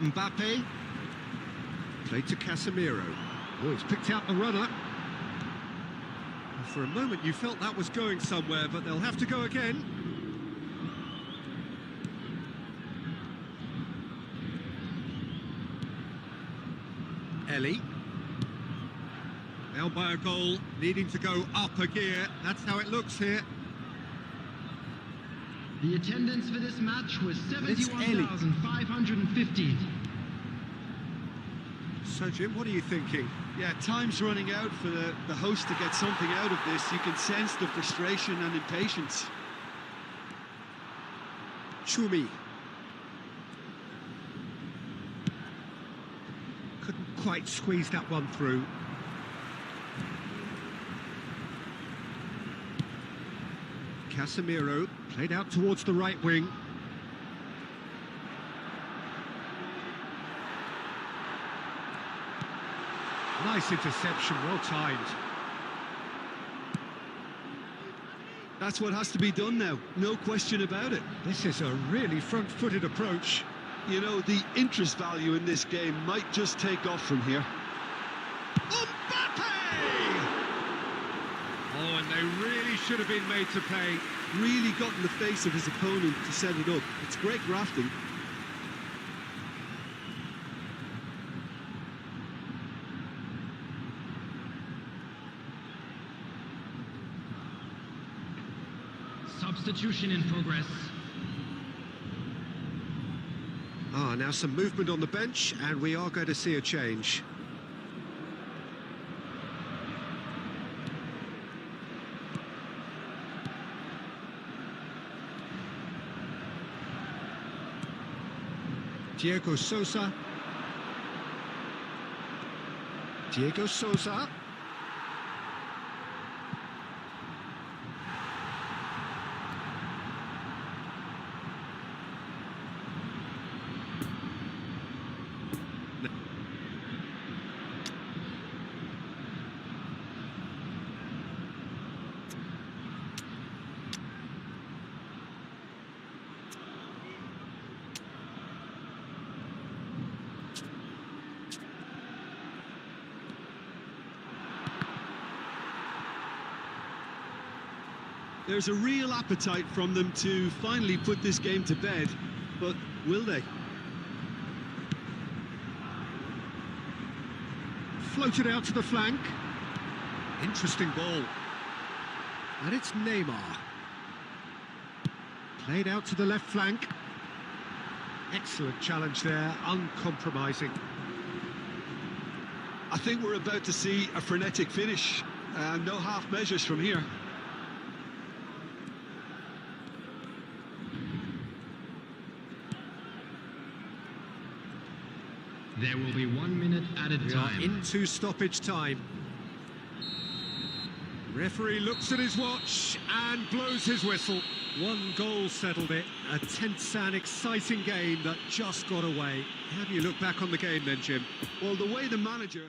Mbappe. Played to Casemiro. Oh, he's picked out the runner. For a moment you felt that was going somewhere, but they'll have to go again. Ellie. Down by a goal, needing to go up a gear. That's how it looks here. The attendance for this match was 71,550. So, Jim, what are you thinking? Yeah, time's running out for the host to get something out of this. You can sense the frustration and impatience. Chumi. Couldn't quite squeeze that one through. Casemiro played out towards the right wing. Nice interception, well timed. That's what has to be done now, no question about it. This is a really front-footed approach. You know, the interest value in this game might just take off from here. Mbappe! Oh, and they really should have been made to pay. Really got in the face of his opponent to set it up. It's great grafting. Substitution in progress. Now some movement on the bench, and we are going to see a change. Diego Sousa. Diego Sousa. There's a real appetite from them to finally put this game to bed, but will they? Floated out to the flank. Interesting ball. And it's Neymar. Played out to the left flank. Excellent challenge there, uncompromising. I think we're about to see a frenetic finish. No half measures from here. There will be 1 minute added We time. are into stoppage time. Referee looks at his watch and blows his whistle. One goal settled it. A tense and exciting game that just got away. How do you look back on the game then, Jim? Well, the way the manager...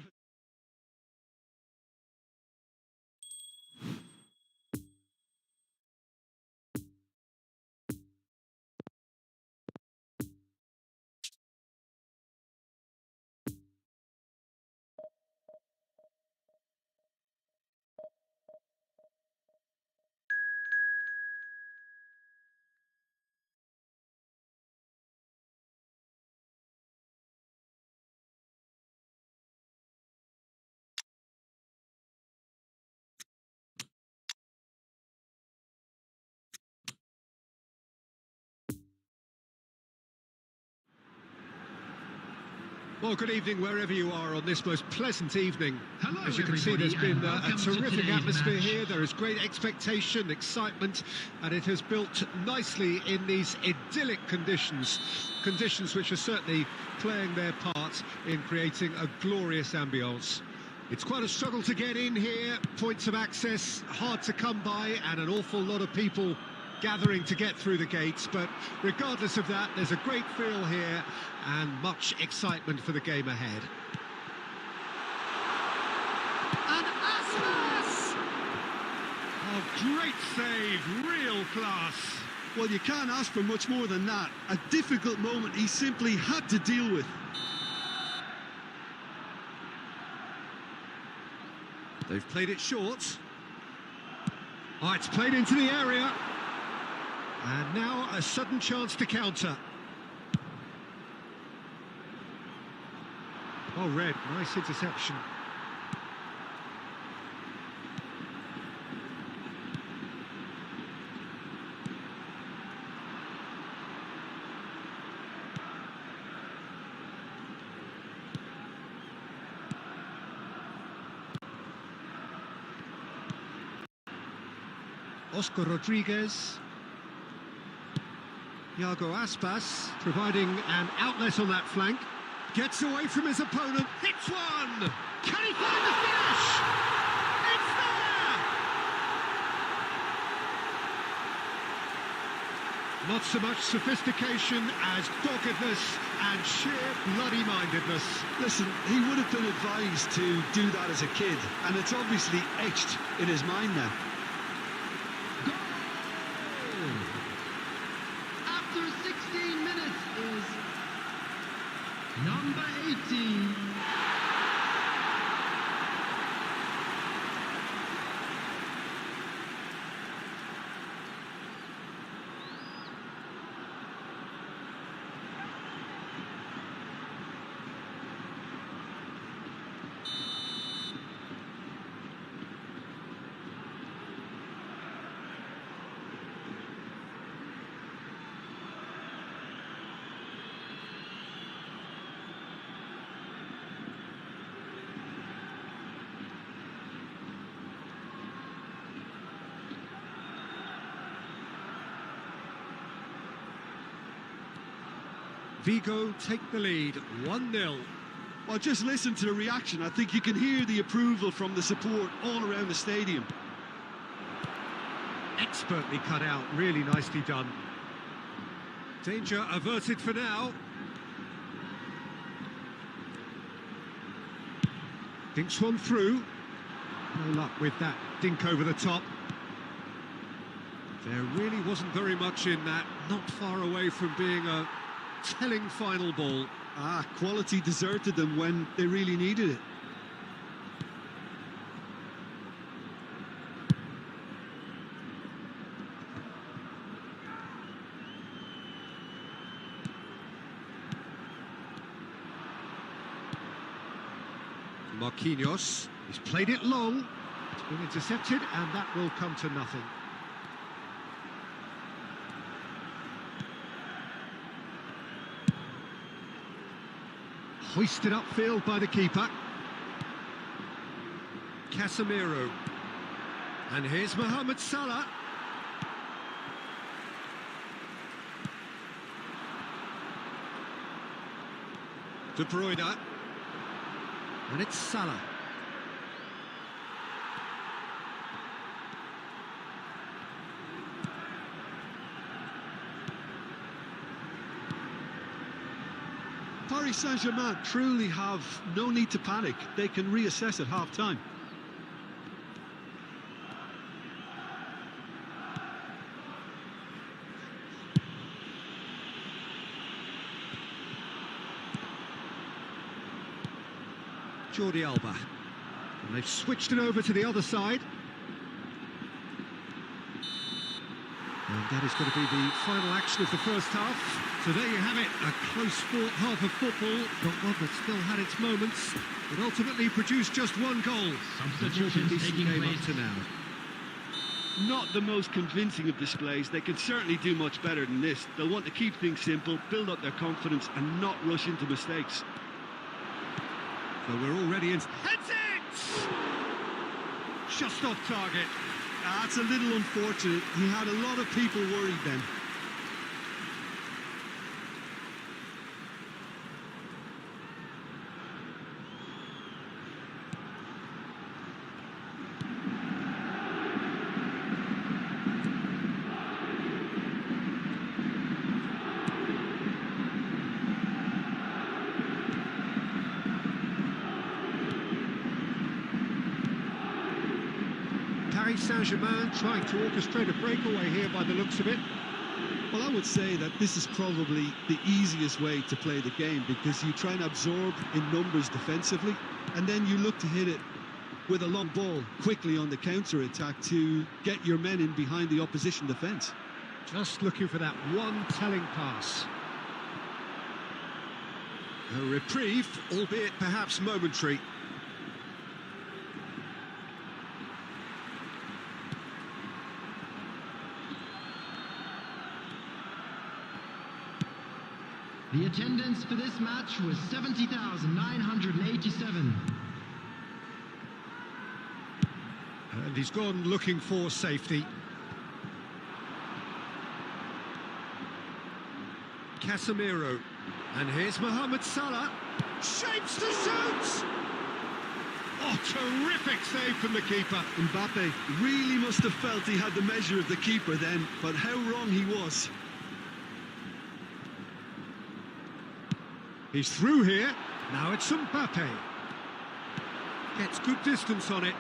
Well, good evening wherever you are on this most pleasant evening. Hello, As you can see, there's everybody, been and a welcome to terrific today's atmosphere match. here. There is great expectation, excitement, and it has built nicely in these idyllic conditions. Conditions which are certainly playing their part in creating a glorious ambience. It's quite a struggle to get in here, points of access hard to come by, and an awful lot of people gathering to get through the gates, but regardless of that, there's a great feel here and much excitement for the game ahead. And Aspas! Oh, great save, real class. Well, you can't ask for much more than that. A difficult moment he simply had to deal with. They've played it short. Oh, it's played into the area. And now a sudden chance to counter. Oh, Red, nice interception. Oscar Rodriguez. Iago Aspas providing an outlet on that flank. Gets away from his opponent, hits one! Can he find the finish? It's there! Not so much sophistication as doggedness and sheer bloody-mindedness. Listen, he would have been advised to do that as a kid, and it's obviously etched in his mind now. Goal! After 16 minutes is number 18. Vigo take the lead, 1-0. Well, just listen to the reaction. I think you can hear the approval from the support all around the stadium. Expertly cut out, really nicely done. Danger averted for now. Dinks one through. No luck with that dink over the top. There really wasn't very much in that, not far away from being a telling final ball. Quality deserted them when they really needed it. Marquinhos, he's played it long, it's been intercepted, and that will come to nothing. Hoisted upfield by the keeper. Casemiro. And here's Mohamed Salah. De Bruyne. And it's Salah. Paris Saint-Germain truly have no need to panic. They can reassess at half-time. Jordi Alba. And they've switched it over to the other side. And that is going to be the final action of the first half. So there you have it, a close-fought half of football, but one that still had its moments. It ultimately produced just one goal. Substitutions taking place up to now. Not the most convincing of displays. They can certainly do much better than this. They'll want to keep things simple, build up their confidence, and not rush into mistakes. So we're already in. Heads it! Just off target. That's a little unfortunate. He had a lot of people worried then. Paris Saint-Germain trying to orchestrate a breakaway here by the looks of it. Well, I would say that this is probably the easiest way to play the game, because you try and absorb in numbers defensively, and then you look to hit it with a long ball quickly on the counter-attack to get your men in behind the opposition defence. Just looking for that one telling pass. A reprieve, albeit perhaps momentary. The attendance for this match was 70,987. And he's gone looking for safety. Casemiro. And here's Mohamed Salah. Shapes to shoot! Oh, terrific save from the keeper. Mbappe really must have felt he had the measure of the keeper then, but how wrong he was. He's through here. Now it's Mbappe. Gets good distance on it.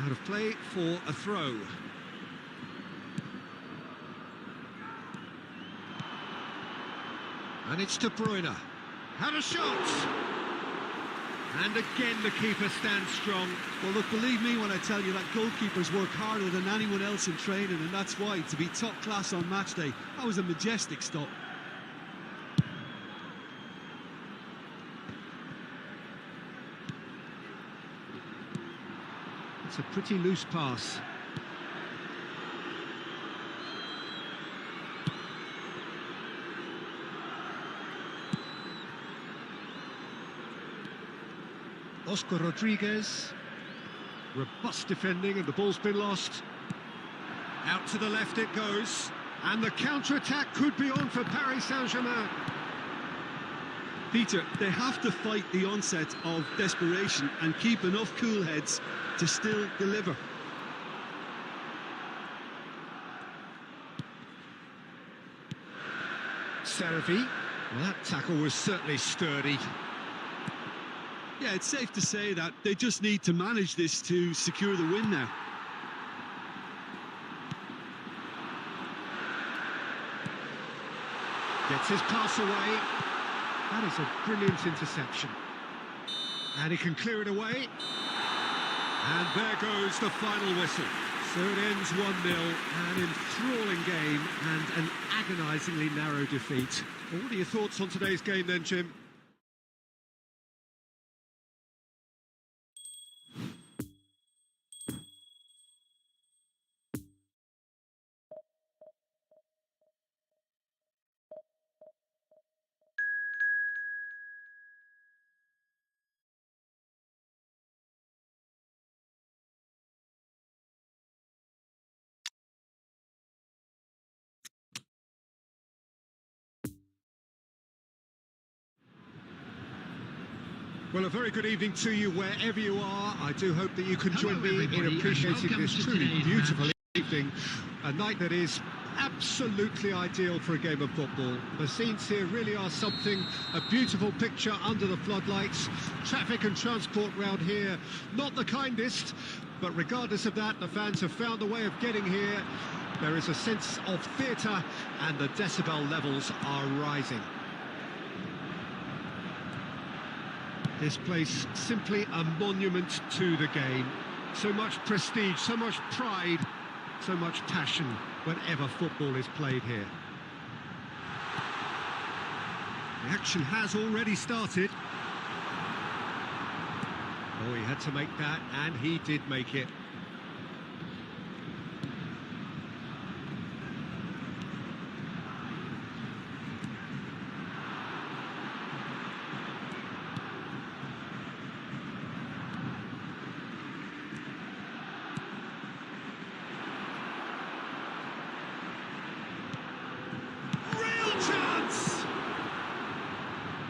Out of play for a throw. And it's De Bruyne. Had a shot! And again the keeper stands strong. Well, look, believe me when I tell you that goalkeepers work harder than anyone else in training, and that's why, to be top class on match day, that was a majestic stop. It's a pretty loose pass. Oscar Rodriguez. Robust defending and the ball's been lost. Out to the left it goes. And the counter-attack could be on for Paris Saint-Germain. Peter, they have to fight the onset of desperation and keep enough cool heads to still deliver. Servi. Well, that tackle was certainly sturdy. Yeah, it's safe to say that they just need to manage this to secure the win now. Gets his pass away. That is a brilliant interception. And he can clear it away. And there goes the final whistle. So it ends 1-0, an enthralling game and an agonisingly narrow defeat. Well, what are your thoughts on today's game then, Jim? Well, a very good evening to you wherever you are. I do hope that you can join me in appreciating this truly beautiful evening. A night that is absolutely ideal for a game of football. The scenes here really are something, a beautiful picture under the floodlights. Traffic and transport round here, not the kindest, but regardless of that, the fans have found a way of getting here. There is a sense of theatre and the decibel levels are rising. This place simply a monument to the game. So much prestige, so much pride, so much passion whenever football is played here. The action has already started. Oh, he had to make that, and he did make it.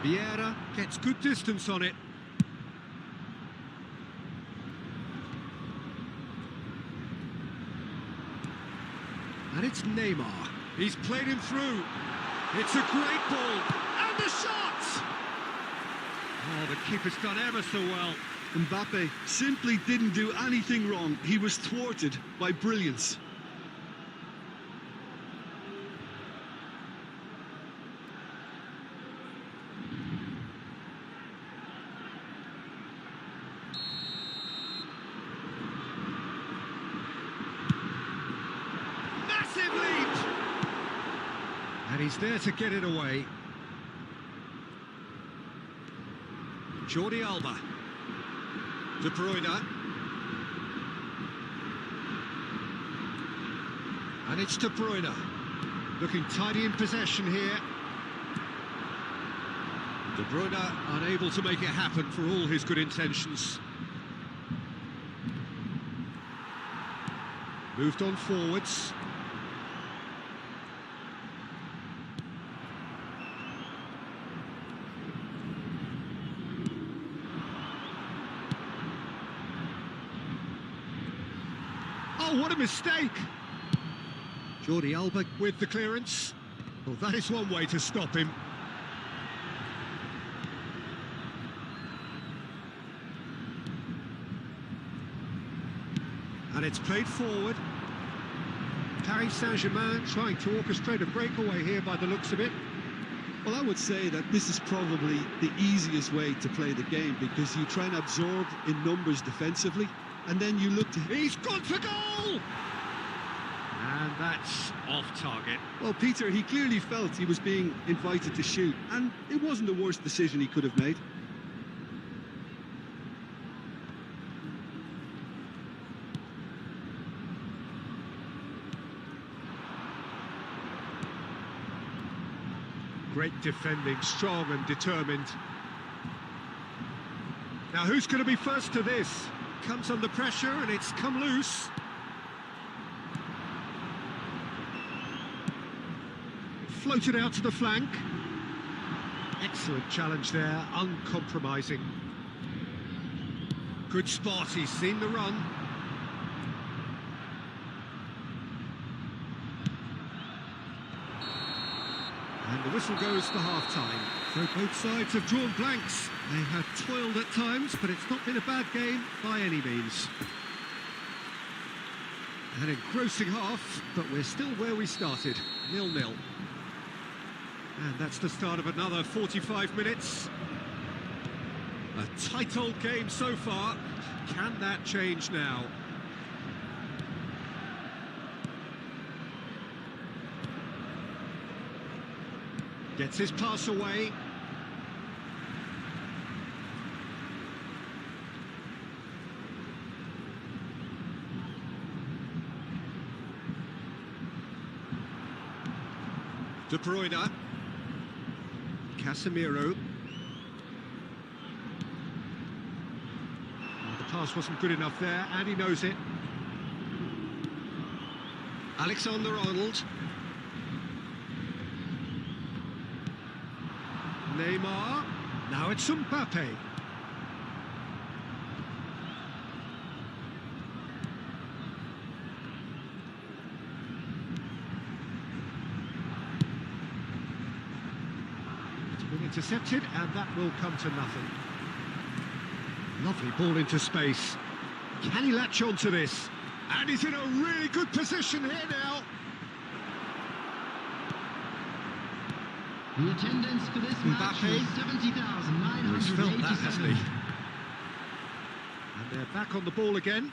Vieira gets good distance on it. And it's Neymar. He's played him through. It's a great ball. And the shot! Oh, the keeper's done ever so well. Mbappe simply didn't do anything wrong. He was thwarted by brilliance. And he's there to get it away. Jordi Alba. De Bruyne. And it's De Bruyne. Looking tidy in possession here. De Bruyne unable to make it happen for all his good intentions. Moved on forwards. Oh, what a mistake! Jordi Alba with the clearance. Well, that is one way to stop him. And it's played forward. Paris Saint-Germain trying to orchestrate a breakaway here by the looks of it. Well, I would say that this is probably the easiest way to play the game, because you try and absorb in numbers defensively, and then you look to... He's gone for goal! And that's off target. Well, Peter, he clearly felt he was being invited to shoot, and it wasn't the worst decision he could have made. Great defending, strong and determined. Now who's going to be first to this? Comes under pressure and it's come loose. Floated out to the flank. Excellent challenge there, uncompromising. Good spot, he's seen the run. And the whistle goes for half-time. So both sides have drawn blanks. They have toiled at times, but it's not been a bad game by any means. An engrossing half, but we're still where we started, 0-0. And that's the start of another 45 minutes. A tight old game so far. Can that change now? Gets his pass away. De Bruyne. Casemiro. The pass wasn't good enough there, and he knows it. Alexander-Arnold. Neymar. Now it's Mbappe. It's been intercepted, and that will come to nothing. Lovely ball into space. Can he latch on to this? And he's in a really good position here now. The attendance for this match was 70,987. He's felt that, hasn't he? And they're back on the ball again.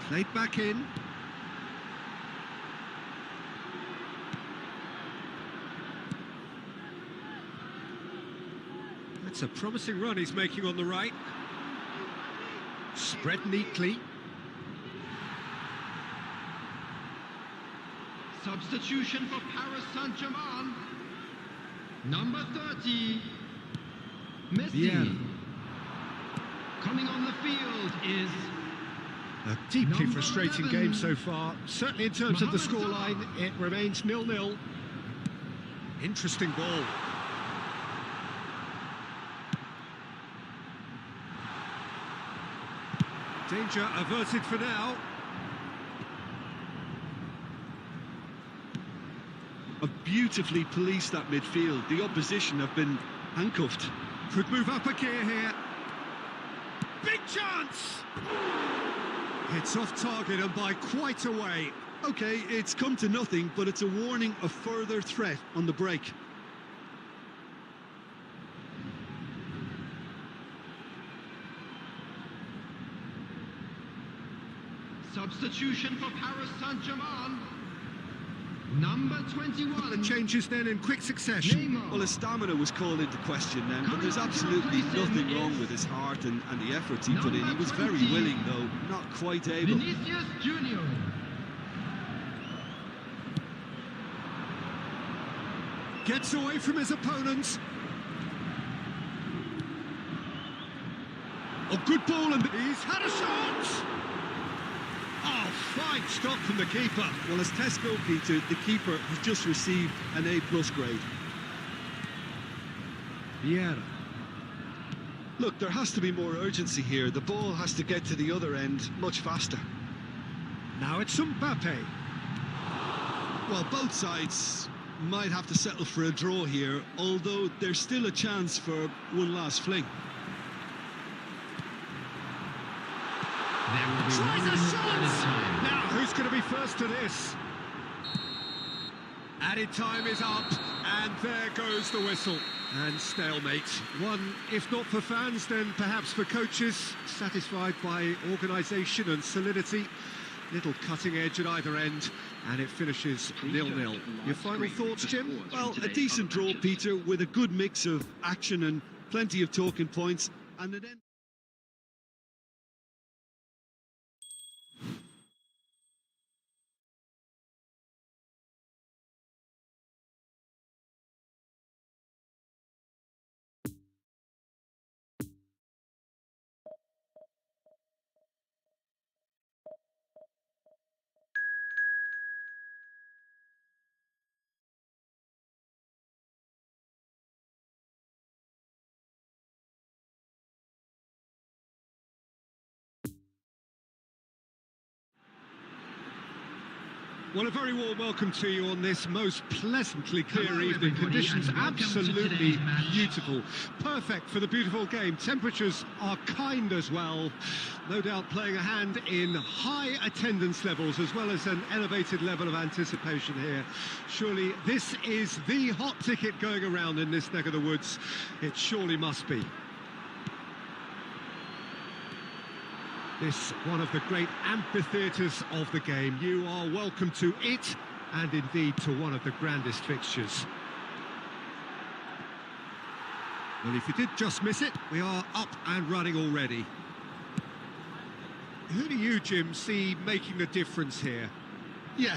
Played back in. That's a promising run he's making on the right. Spread neatly. Substitution for Paris Saint-Germain. Number 30, Messi. Yeah. Coming on the field is A deeply Number frustrating 11. game so far. Certainly in terms of the scoreline, it remains 0-0. Interesting ball. Danger averted for now. Have beautifully policed that midfield. The opposition have been handcuffed. Could move up a gear here. Big chance! It's off target and by quite a way. Okay, it's come to nothing, but it's a warning of further threat on the break. substitution for Paris Saint-Germain. Number 21. The changes then in quick succession. Neymar. Well, his stamina was called into question then, but there's absolutely nothing wrong with his heart and the efforts he put in. He was very willing, though, not quite able. Vinicius Junior. Gets away from his opponents. A good ball, and he's had a shot! Oh, fine stop from the keeper. Well, as tests go, Peter, the keeper has just received an A+ grade. Vieira. Look, there has to be more urgency here. The ball has to get to the other end much faster. Now it's Mbappe. Well, both sides might have to settle for a draw here, although there's still a chance for one last fling. There will be Tries a one shot! added time. Now, who's going to be first to this? Added time is up, and there goes the whistle. And stalemate. One, if not for fans, then perhaps for coaches, satisfied by organisation and solidity. Little cutting edge at either end, and it finishes 0-0. Your final thoughts, Jim? Well, a decent draw, Peter, with a good mix of action and plenty of talking points. And it ends. Well, a very warm welcome to you on this most pleasantly clear Hello, evening. everybody, Conditions and welcome to absolutely today's match. beautiful. Perfect for the beautiful game. Temperatures are kind as well. No doubt playing a hand in high attendance levels as well as an elevated level of anticipation here. Surely this is the hot ticket going around in this neck of the woods. It surely must be. This one of the great amphitheatres of the game. You are welcome to it, and indeed to one of the grandest fixtures. Well, if you did just miss it, we are up and running already. Who do you, Jim, see making the difference here? Yeah,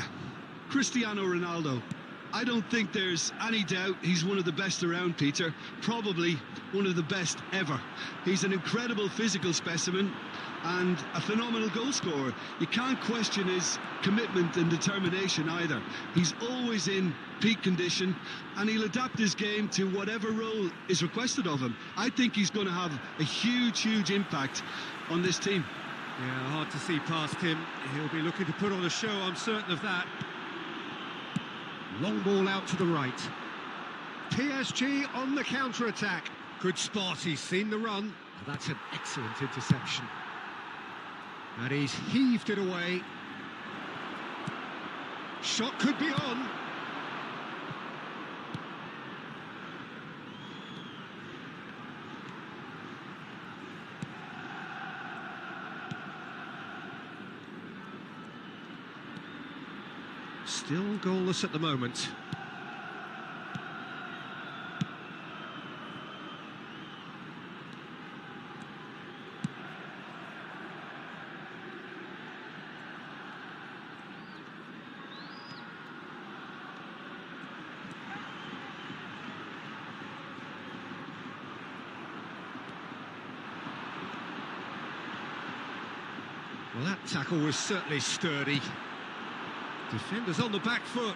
Cristiano Ronaldo. I don't think there's any doubt he's one of the best around, Peter. Probably one of the best ever. He's an incredible physical specimen and a phenomenal goal scorer. You can't question his commitment and determination either. He's always in peak condition, and he'll adapt his game to whatever role is requested of him. I think he's going to have a huge impact on this team. Yeah, hard to see past him. He'll be looking to put on a show, I'm certain of that. Long ball out to the right. PSG on the counter-attack. Good spot, he's seen the run. That's an excellent interception. And he's heaved it away. Shot could be on. Still goalless at the moment. Well, that tackle was certainly sturdy. Defenders on the back foot.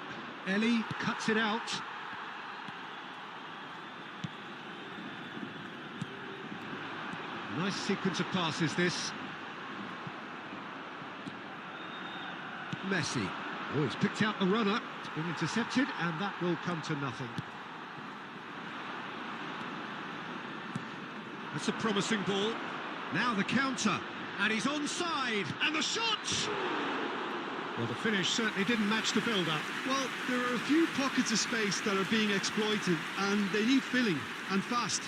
Ellie cuts it out. Nice sequence of passes, this. Messi. Oh, he's picked out the runner. It's been intercepted, and that will come to nothing. That's a promising ball. Now the counter. And he's onside. And the shot! Well, the finish certainly didn't match the build-up. Well, there are a few pockets of space that are being exploited, and they need filling, and fast.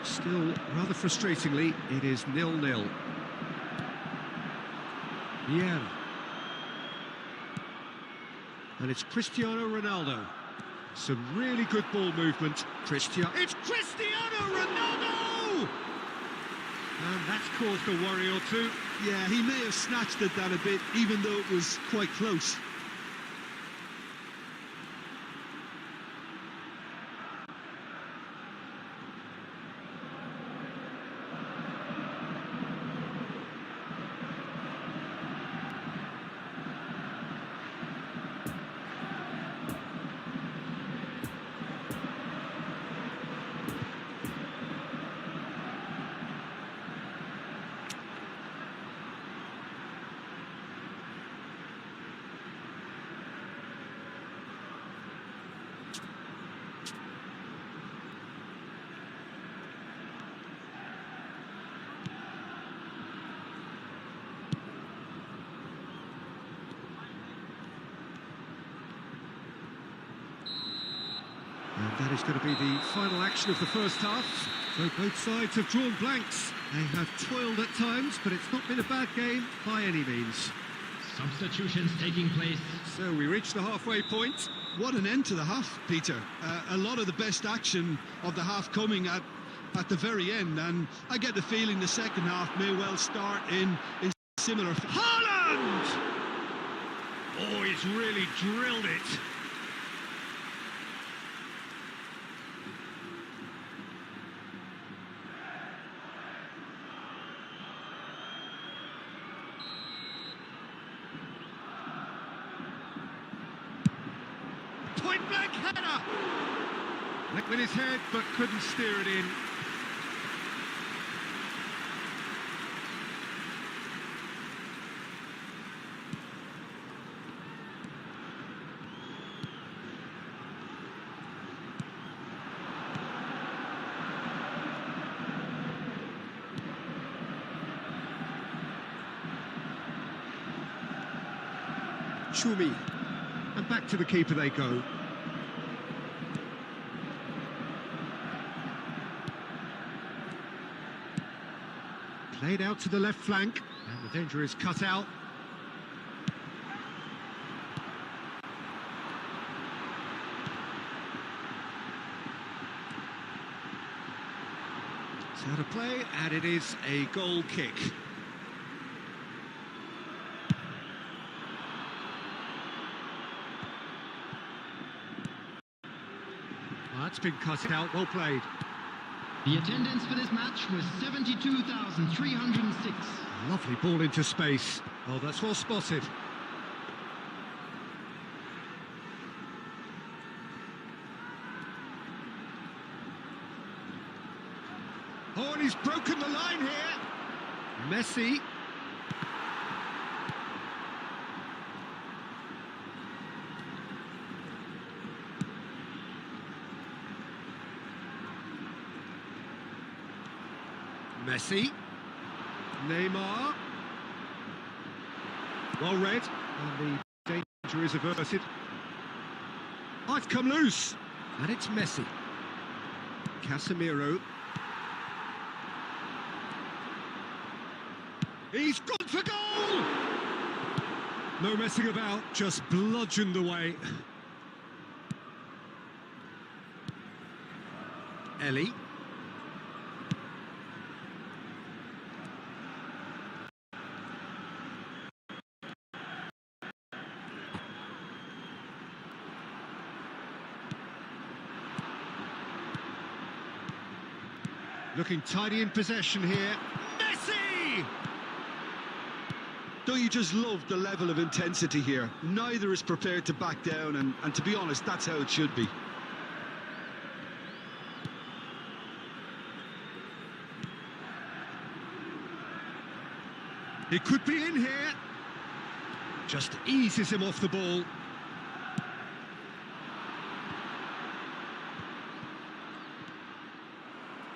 Still, rather frustratingly, it is 0-0. Yeah. And it's Cristiano Ronaldo. Some really good ball movement. It's Cristiano Ronaldo! And that's caused a worry or two. Yeah, he may have snatched at that a bit, even though it was quite close. And that is going to be the final action of the first half. So both sides have drawn blanks. They have toiled at times, but it's not been a bad game by any means. Substitutions taking place. So we reach the halfway point. What an end to the half, Peter. A lot of the best action of the half coming at the very end, and I get the feeling the second half may well start in similar... Haaland! Oh, he's really drilled it. Point blank header! Went with his head, but couldn't steer it in. Chumi. And back to the keeper they go. Played out to the left flank, and the danger is cut out. It's out of play, and it is a goal kick. That's been cut out, well played. The attendance for this match was 72,306. Lovely ball into space. Oh, that's well spotted. Oh, and he's broken the line here. Messi. Messi, Neymar, well read, and the danger is averted. Oh, it's come loose, and it's Messi. Casemiro. He's gone for goal! No messing about, just bludgeoned away. Ellie. Looking tidy in possession here. Messi! Don't you just love the level of intensity here? Neither is prepared to back down, and to be honest, that's how it should be. He could be in here. Just eases him off the ball.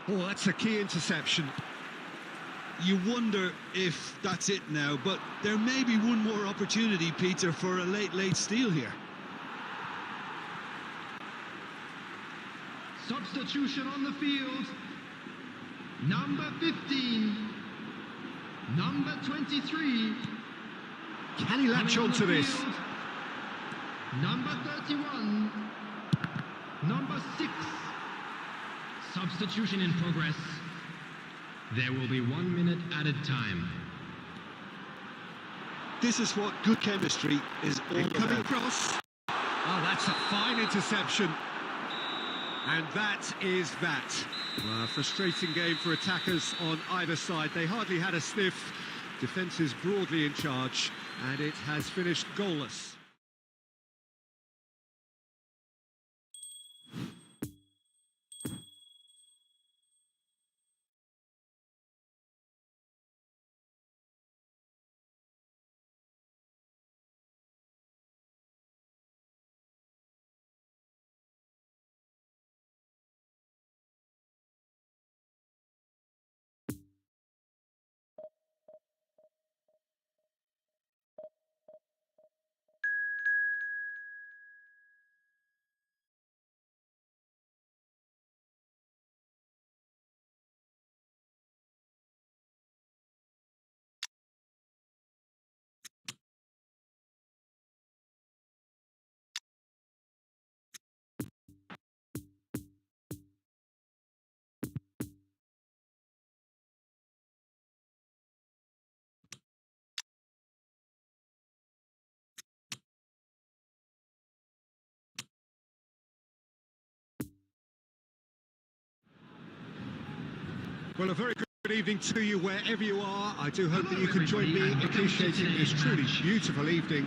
Oh, that's a key interception. You wonder if that's it now, but there may be one more opportunity, Peter, for a late steal here. Substitution on the field. Number 15. Number 23. Can he latch on to this? Field. Number 31. Number 6. Substitution in progress. There will be 1 minute added time. This is what good chemistry is all Incoming about. cross. Oh, that's a fine interception. And that is that. Well, a frustrating game for attackers on either side. They hardly had a sniff. Defence is broadly in charge, and it has finished goalless. Well, a very good evening to you wherever you are. I do hope that you can join me in appreciating this truly beautiful evening.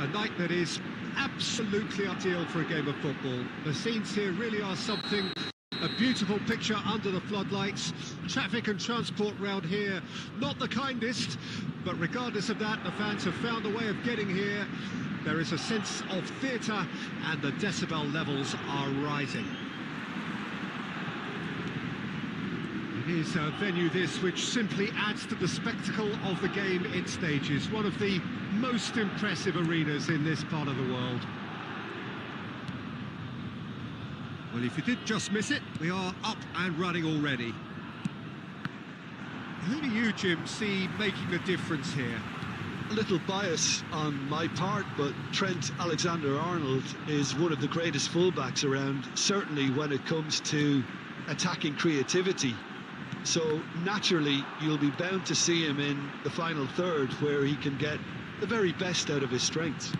A night that is absolutely ideal for a game of football. The scenes here really are something. A beautiful picture under the floodlights. Traffic and transport round here, not the kindest, but regardless of that, the fans have found a way of getting here. There is a sense of theatre and the decibel levels are rising. It is a venue this which simply adds to the spectacle of the game it stages. One of the most impressive arenas in this part of the world. Well, if you did just miss it, we are up and running already. Who do you, Jim, see making the difference here? A little bias on my part, but Trent Alexander-Arnold is one of the greatest fullbacks around, certainly when it comes to attacking creativity. So naturally, you'll be bound to see him in the final third, where he can get the very best out of his strengths.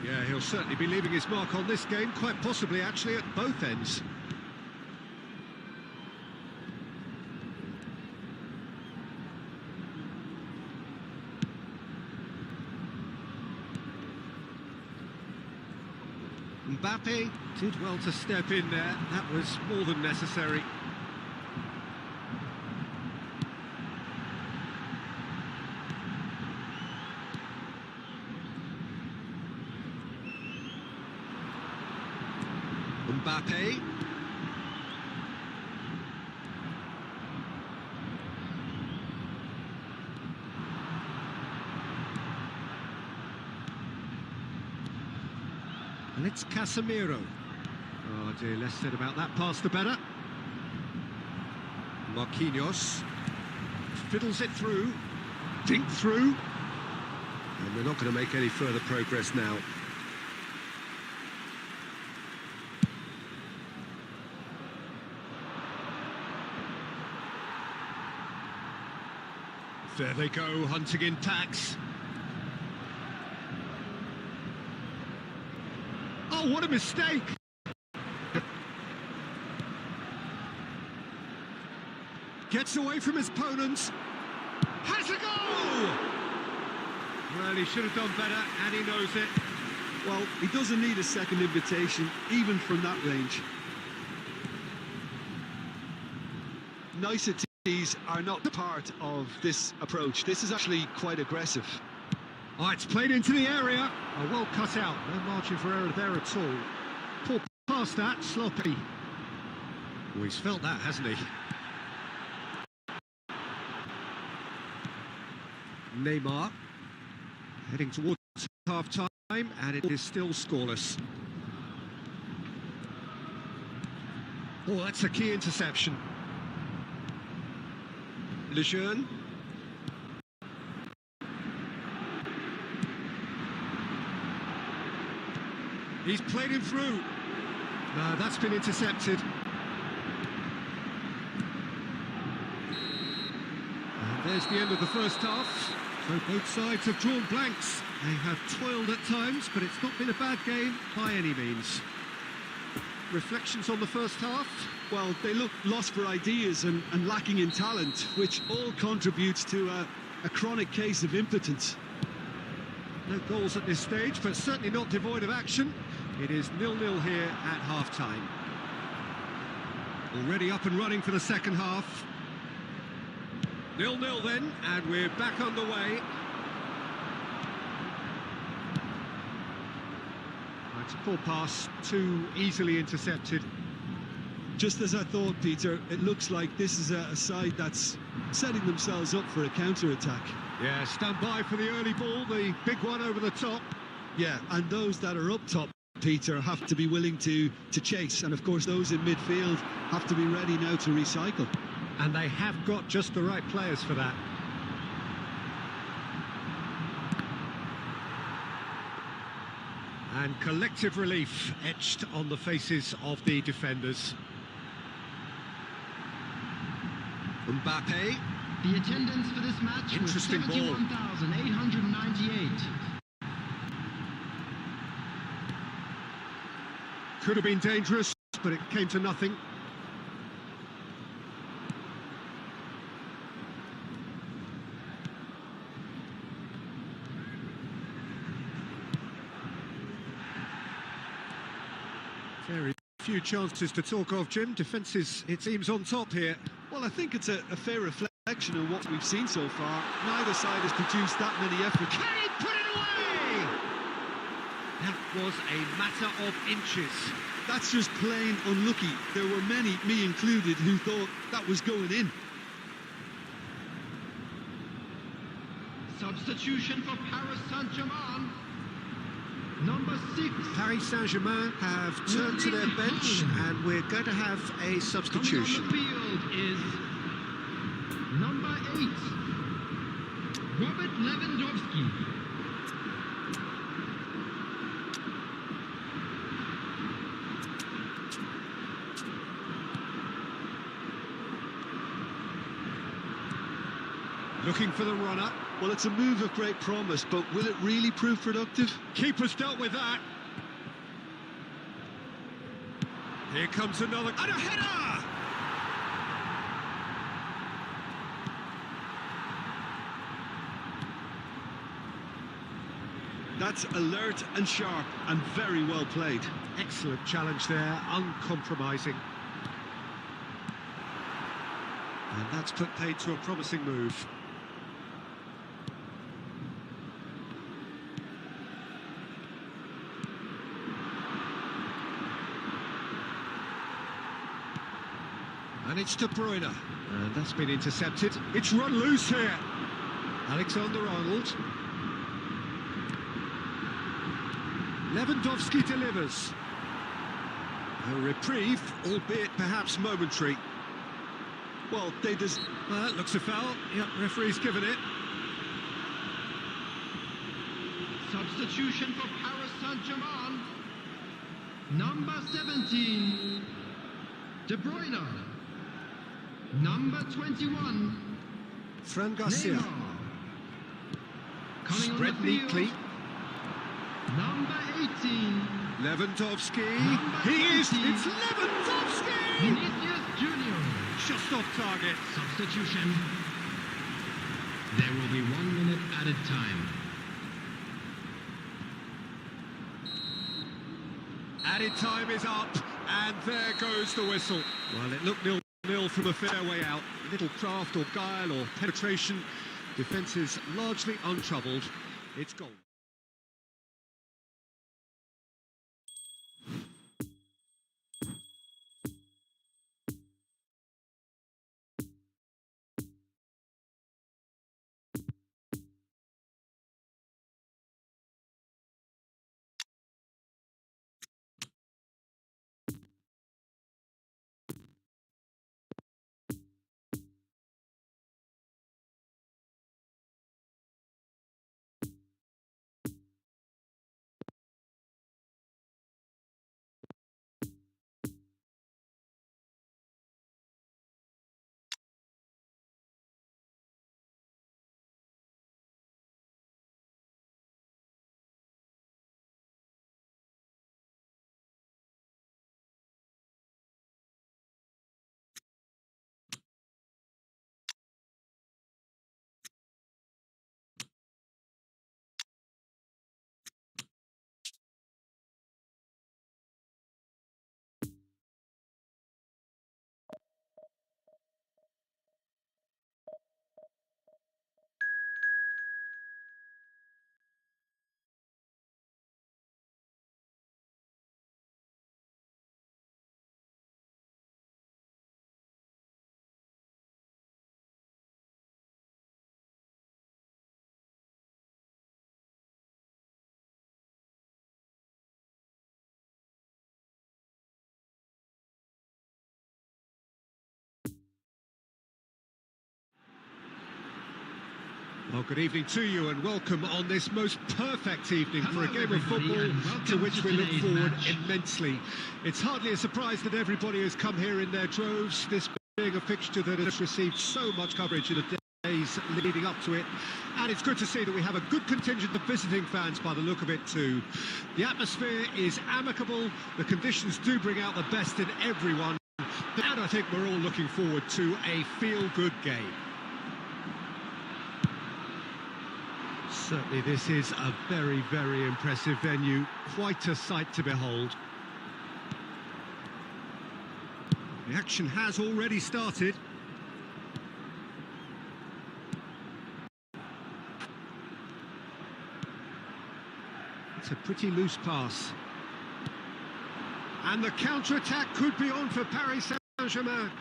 Yeah, he'll certainly be leaving his mark on this game, quite possibly actually at both ends. Mbappe did well to step in there, that was more than necessary. Mbappe. And it's Casemiro. Oh dear, less said about that pass the better. Marquinhos fiddles it through, dink through, and we're not going to make any further progress now. There they go, hunting in packs. Oh, what a mistake! Gets away from his opponents. Has a goal! Well, he should have done better, and he knows it. Well, he doesn't need a second invitation, even from that range. Niceties are not part of this approach. This is actually quite aggressive. Oh, it's played into the area. Oh, well cut out. No margin for error there at all. Poor pass that, sloppy. Oh, he's felt that, hasn't he? Neymar heading towards half-time, and it is still scoreless. Oh, that's a key interception. Lejeune. He's played him through. No, that's been intercepted. And there's the end of the first half. So both sides have drawn blanks. They have toiled at times, but it's not been a bad game by any means. Reflections on the first half? Well, they look lost for ideas and lacking in talent, which all contributes to a chronic case of impotence. No goals at this stage, but certainly not devoid of action. It is 0-0 here at half-time. Already up and running for the second half. 0-0 then, and we're back underway. It's a poor pass, too easily intercepted. Just as I thought, Peter, it looks like this is a side that's setting themselves up for a counter-attack. Yeah, stand by for the early ball, the big one over the top. Yeah, and those that are up top, Peter, have to be willing to chase, and of course those in midfield have to be ready now to recycle. And they have got just the right players for that. And collective relief etched on the faces of the defenders. Mbappe. The attendance for this match was 71,898. Could have been dangerous, but it came to nothing. Very few chances to talk of, Jim. Defences, it seems, on top here. Well, I think it's a fair reflection of what we've seen so far. Neither side has produced that many efforts. Can he put it away? That was a matter of inches. That's just plain unlucky. There were many, me included, who thought that was going in. Substitution for Paris Saint-Germain. Number 6. Paris Saint-Germain have turned to their bench, and we're going to have a substitution. Coming on the field is number 8, Robert Lewandowski. Looking for the runner. Well, it's a move of great promise, but will it really prove productive? Keeper's dealt with that. Here comes another, and a header! That's alert and sharp and very well played. Excellent challenge there, uncompromising. And that's put paid to a promising move. And it's De Bruyne, and that's been intercepted. It's run loose here. Alexander-Arnold. Lewandowski delivers. A reprieve, albeit perhaps momentary. Well, they just... That looks a foul. Yep, referee's given it. Substitution for Paris Saint-Germain. Number 17, De Bruyne. Number 21, Fran Garcia. Neymar. Coming Spread on the field, neatly. number 18, Lewandowski. Number He is. 20. It's Lewandowski. Vinicius Junior. Just off target. Substitution. There will be 1 minute added time. Added time is up, and there goes the whistle. Well, it looked 0-0 from a fair way out. Little craft or guile or penetration. Defence is largely untroubled. It's gone. Well, good evening to you and welcome on this most perfect evening for a game of football to which we look forward immensely. It's hardly a surprise that everybody has come here in their droves, this being a fixture that has received so much coverage in the days leading up to it. And it's good to see that we have a good contingent of visiting fans by the look of it too. The atmosphere is amicable, the conditions do bring out the best in everyone, and I think we're all looking forward to a feel-good game. Certainly this is a very, very impressive venue. Quite a sight to behold. The action has already started. It's a pretty loose pass. And the counter-attack could be on for Paris Saint-Germain.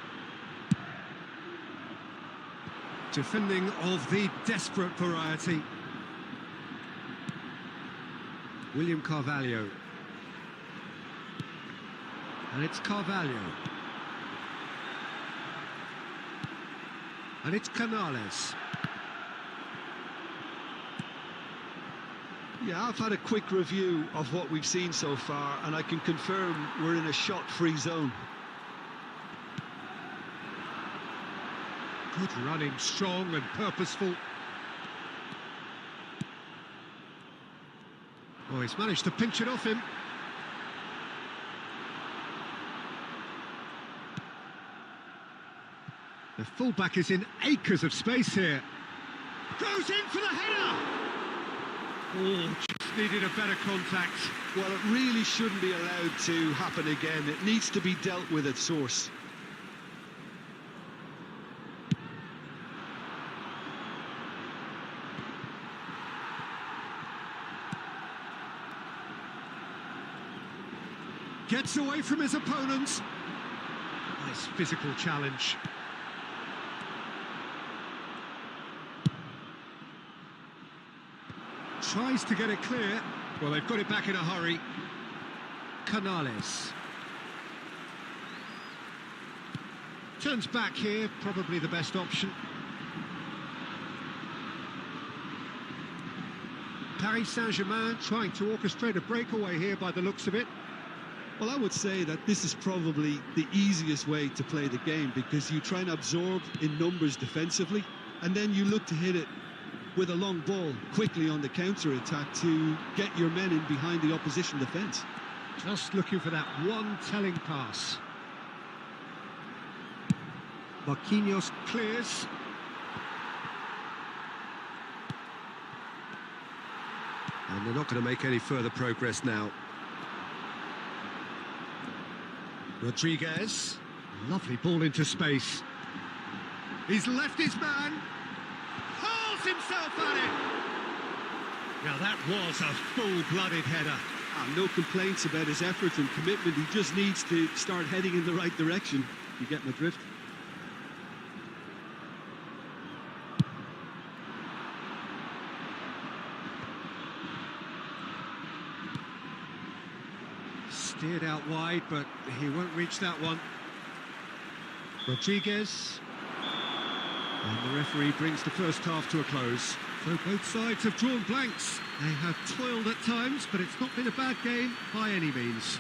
Defending of the desperate variety. William Carvalho. And it's Carvalho. And it's Canales. Yeah, I've had a quick review of what we've seen so far, and I can confirm we're in a shot-free zone. Good running, strong and purposeful. Oh, he's managed to pinch it off him. The fullback is in acres of space here. Goes in for the header! Oh, just needed a better contact. Well, it really shouldn't be allowed to happen again. It needs to be dealt with at source. Gets away from his opponents. Nice physical challenge. Tries to get it clear. Well, they've got it back in a hurry. Canales. Turns back here, probably the best option. Paris Saint-Germain trying to orchestrate a breakaway here by the looks of it. Well, I would say that this is probably the easiest way to play the game, because you try and absorb in numbers defensively, and then you look to hit it with a long ball quickly on the counter-attack to get your men in behind the opposition defence. Just looking for that one telling pass. Marquinhos clears. And they're not going to make any further progress now. Rodriguez, lovely ball into space. He's left his man, hurls himself at it. Now that was a full-blooded header. No complaints about his effort and commitment. He just needs to start heading in the right direction. You get my drift? Steered out wide, but he won't reach that one. Rodriguez. And the referee brings the first half to a close. So both sides have drawn blanks. They have toiled at times, but it's not been a bad game by any means.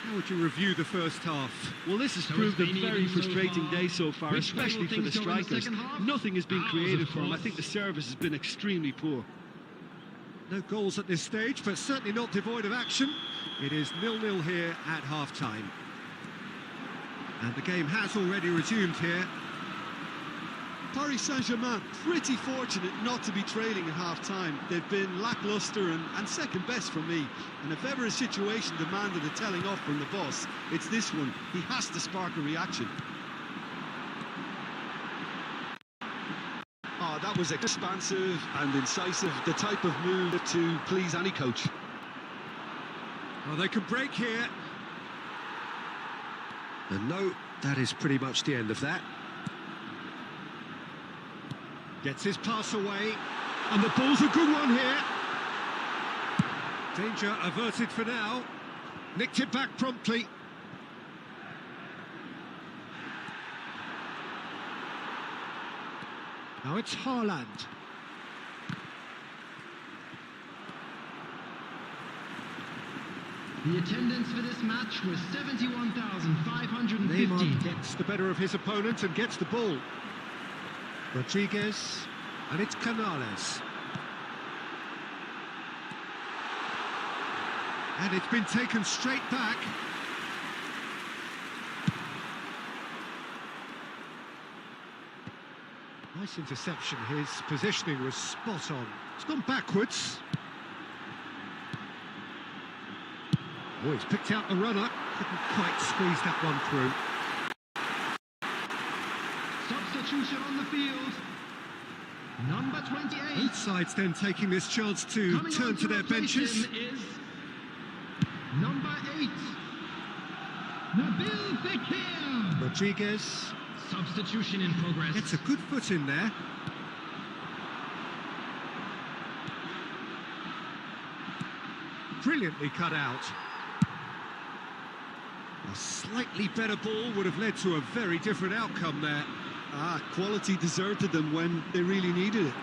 How would you review the first half? Well, this has proved a very frustrating day so far, especially for the strikers. Nothing has been created for them. I think the service has been extremely poor. No goals at this stage, but certainly not devoid of action. It is 0-0 here at half-time. And the game has already resumed here. Paris Saint-Germain pretty fortunate not to be trailing at half-time. They've been lacklustre and second best for me. And if ever a situation demanded a telling off from the boss, it's this one. He has to spark a reaction. Oh, that was expansive and incisive, the type of move to please any coach. Well, they can break here. And no, that is pretty much the end of that. Gets his pass away. And the ball's a good one here. Danger averted for now. Nicked it back promptly. Now it's Challange. The attendance for this match was 71,550. Neymar gets the better of his opponent and gets the ball. Rodriguez, and it's Canales. And it's been taken straight back. Nice interception. His positioning was spot on. It's gone backwards. Oh, he's picked out the runner. Couldn't quite squeeze that one through. Substitution on the field. Number 28. Both sides then taking this chance to Coming turn on to their replace benches. him is number 8. Nabil Fekir. Rodriguez Substitution in progress. gets a good foot in there. Brilliantly cut out. A slightly better ball would have led to a very different outcome there. Quality deserted them when they really needed it.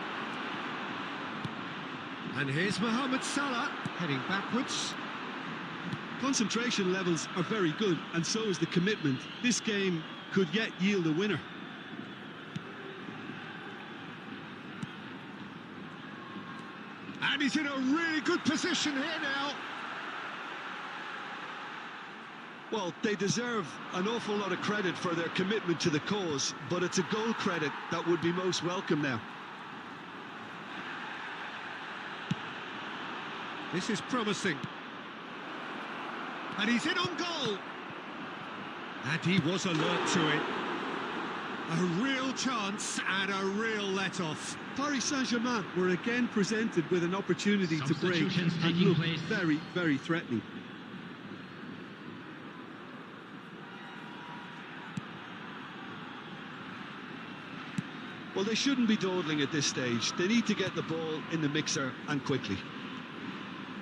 And here's Mohamed Salah heading backwards. Concentration levels are very good, and so is the commitment. This game could yet yield a winner. And he's in a really good position here now. Well, they deserve an awful lot of credit for their commitment to the cause, but it's a goal credit that would be most welcome now. This is promising. And he's in on goal. And he was alert to it. A real chance and a real let-off. Paris Saint-Germain were again presented with an opportunity to break Substitutions and taking look place. very, very threatening. Well, they shouldn't be dawdling at this stage. They need to get the ball in the mixer and quickly.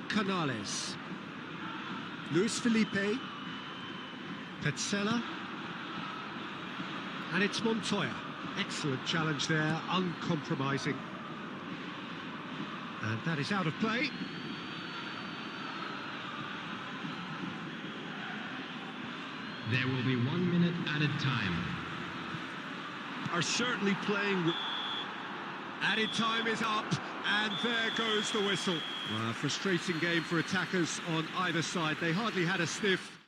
Canales. Luis Felipe. Petzela. And it's Montoya. Excellent challenge there, uncompromising. And that is out of play. There will be 1 minute added time. Are certainly playing with... Added time is up, and there goes the whistle. Well, a frustrating game for attackers on either side. They hardly had a sniff.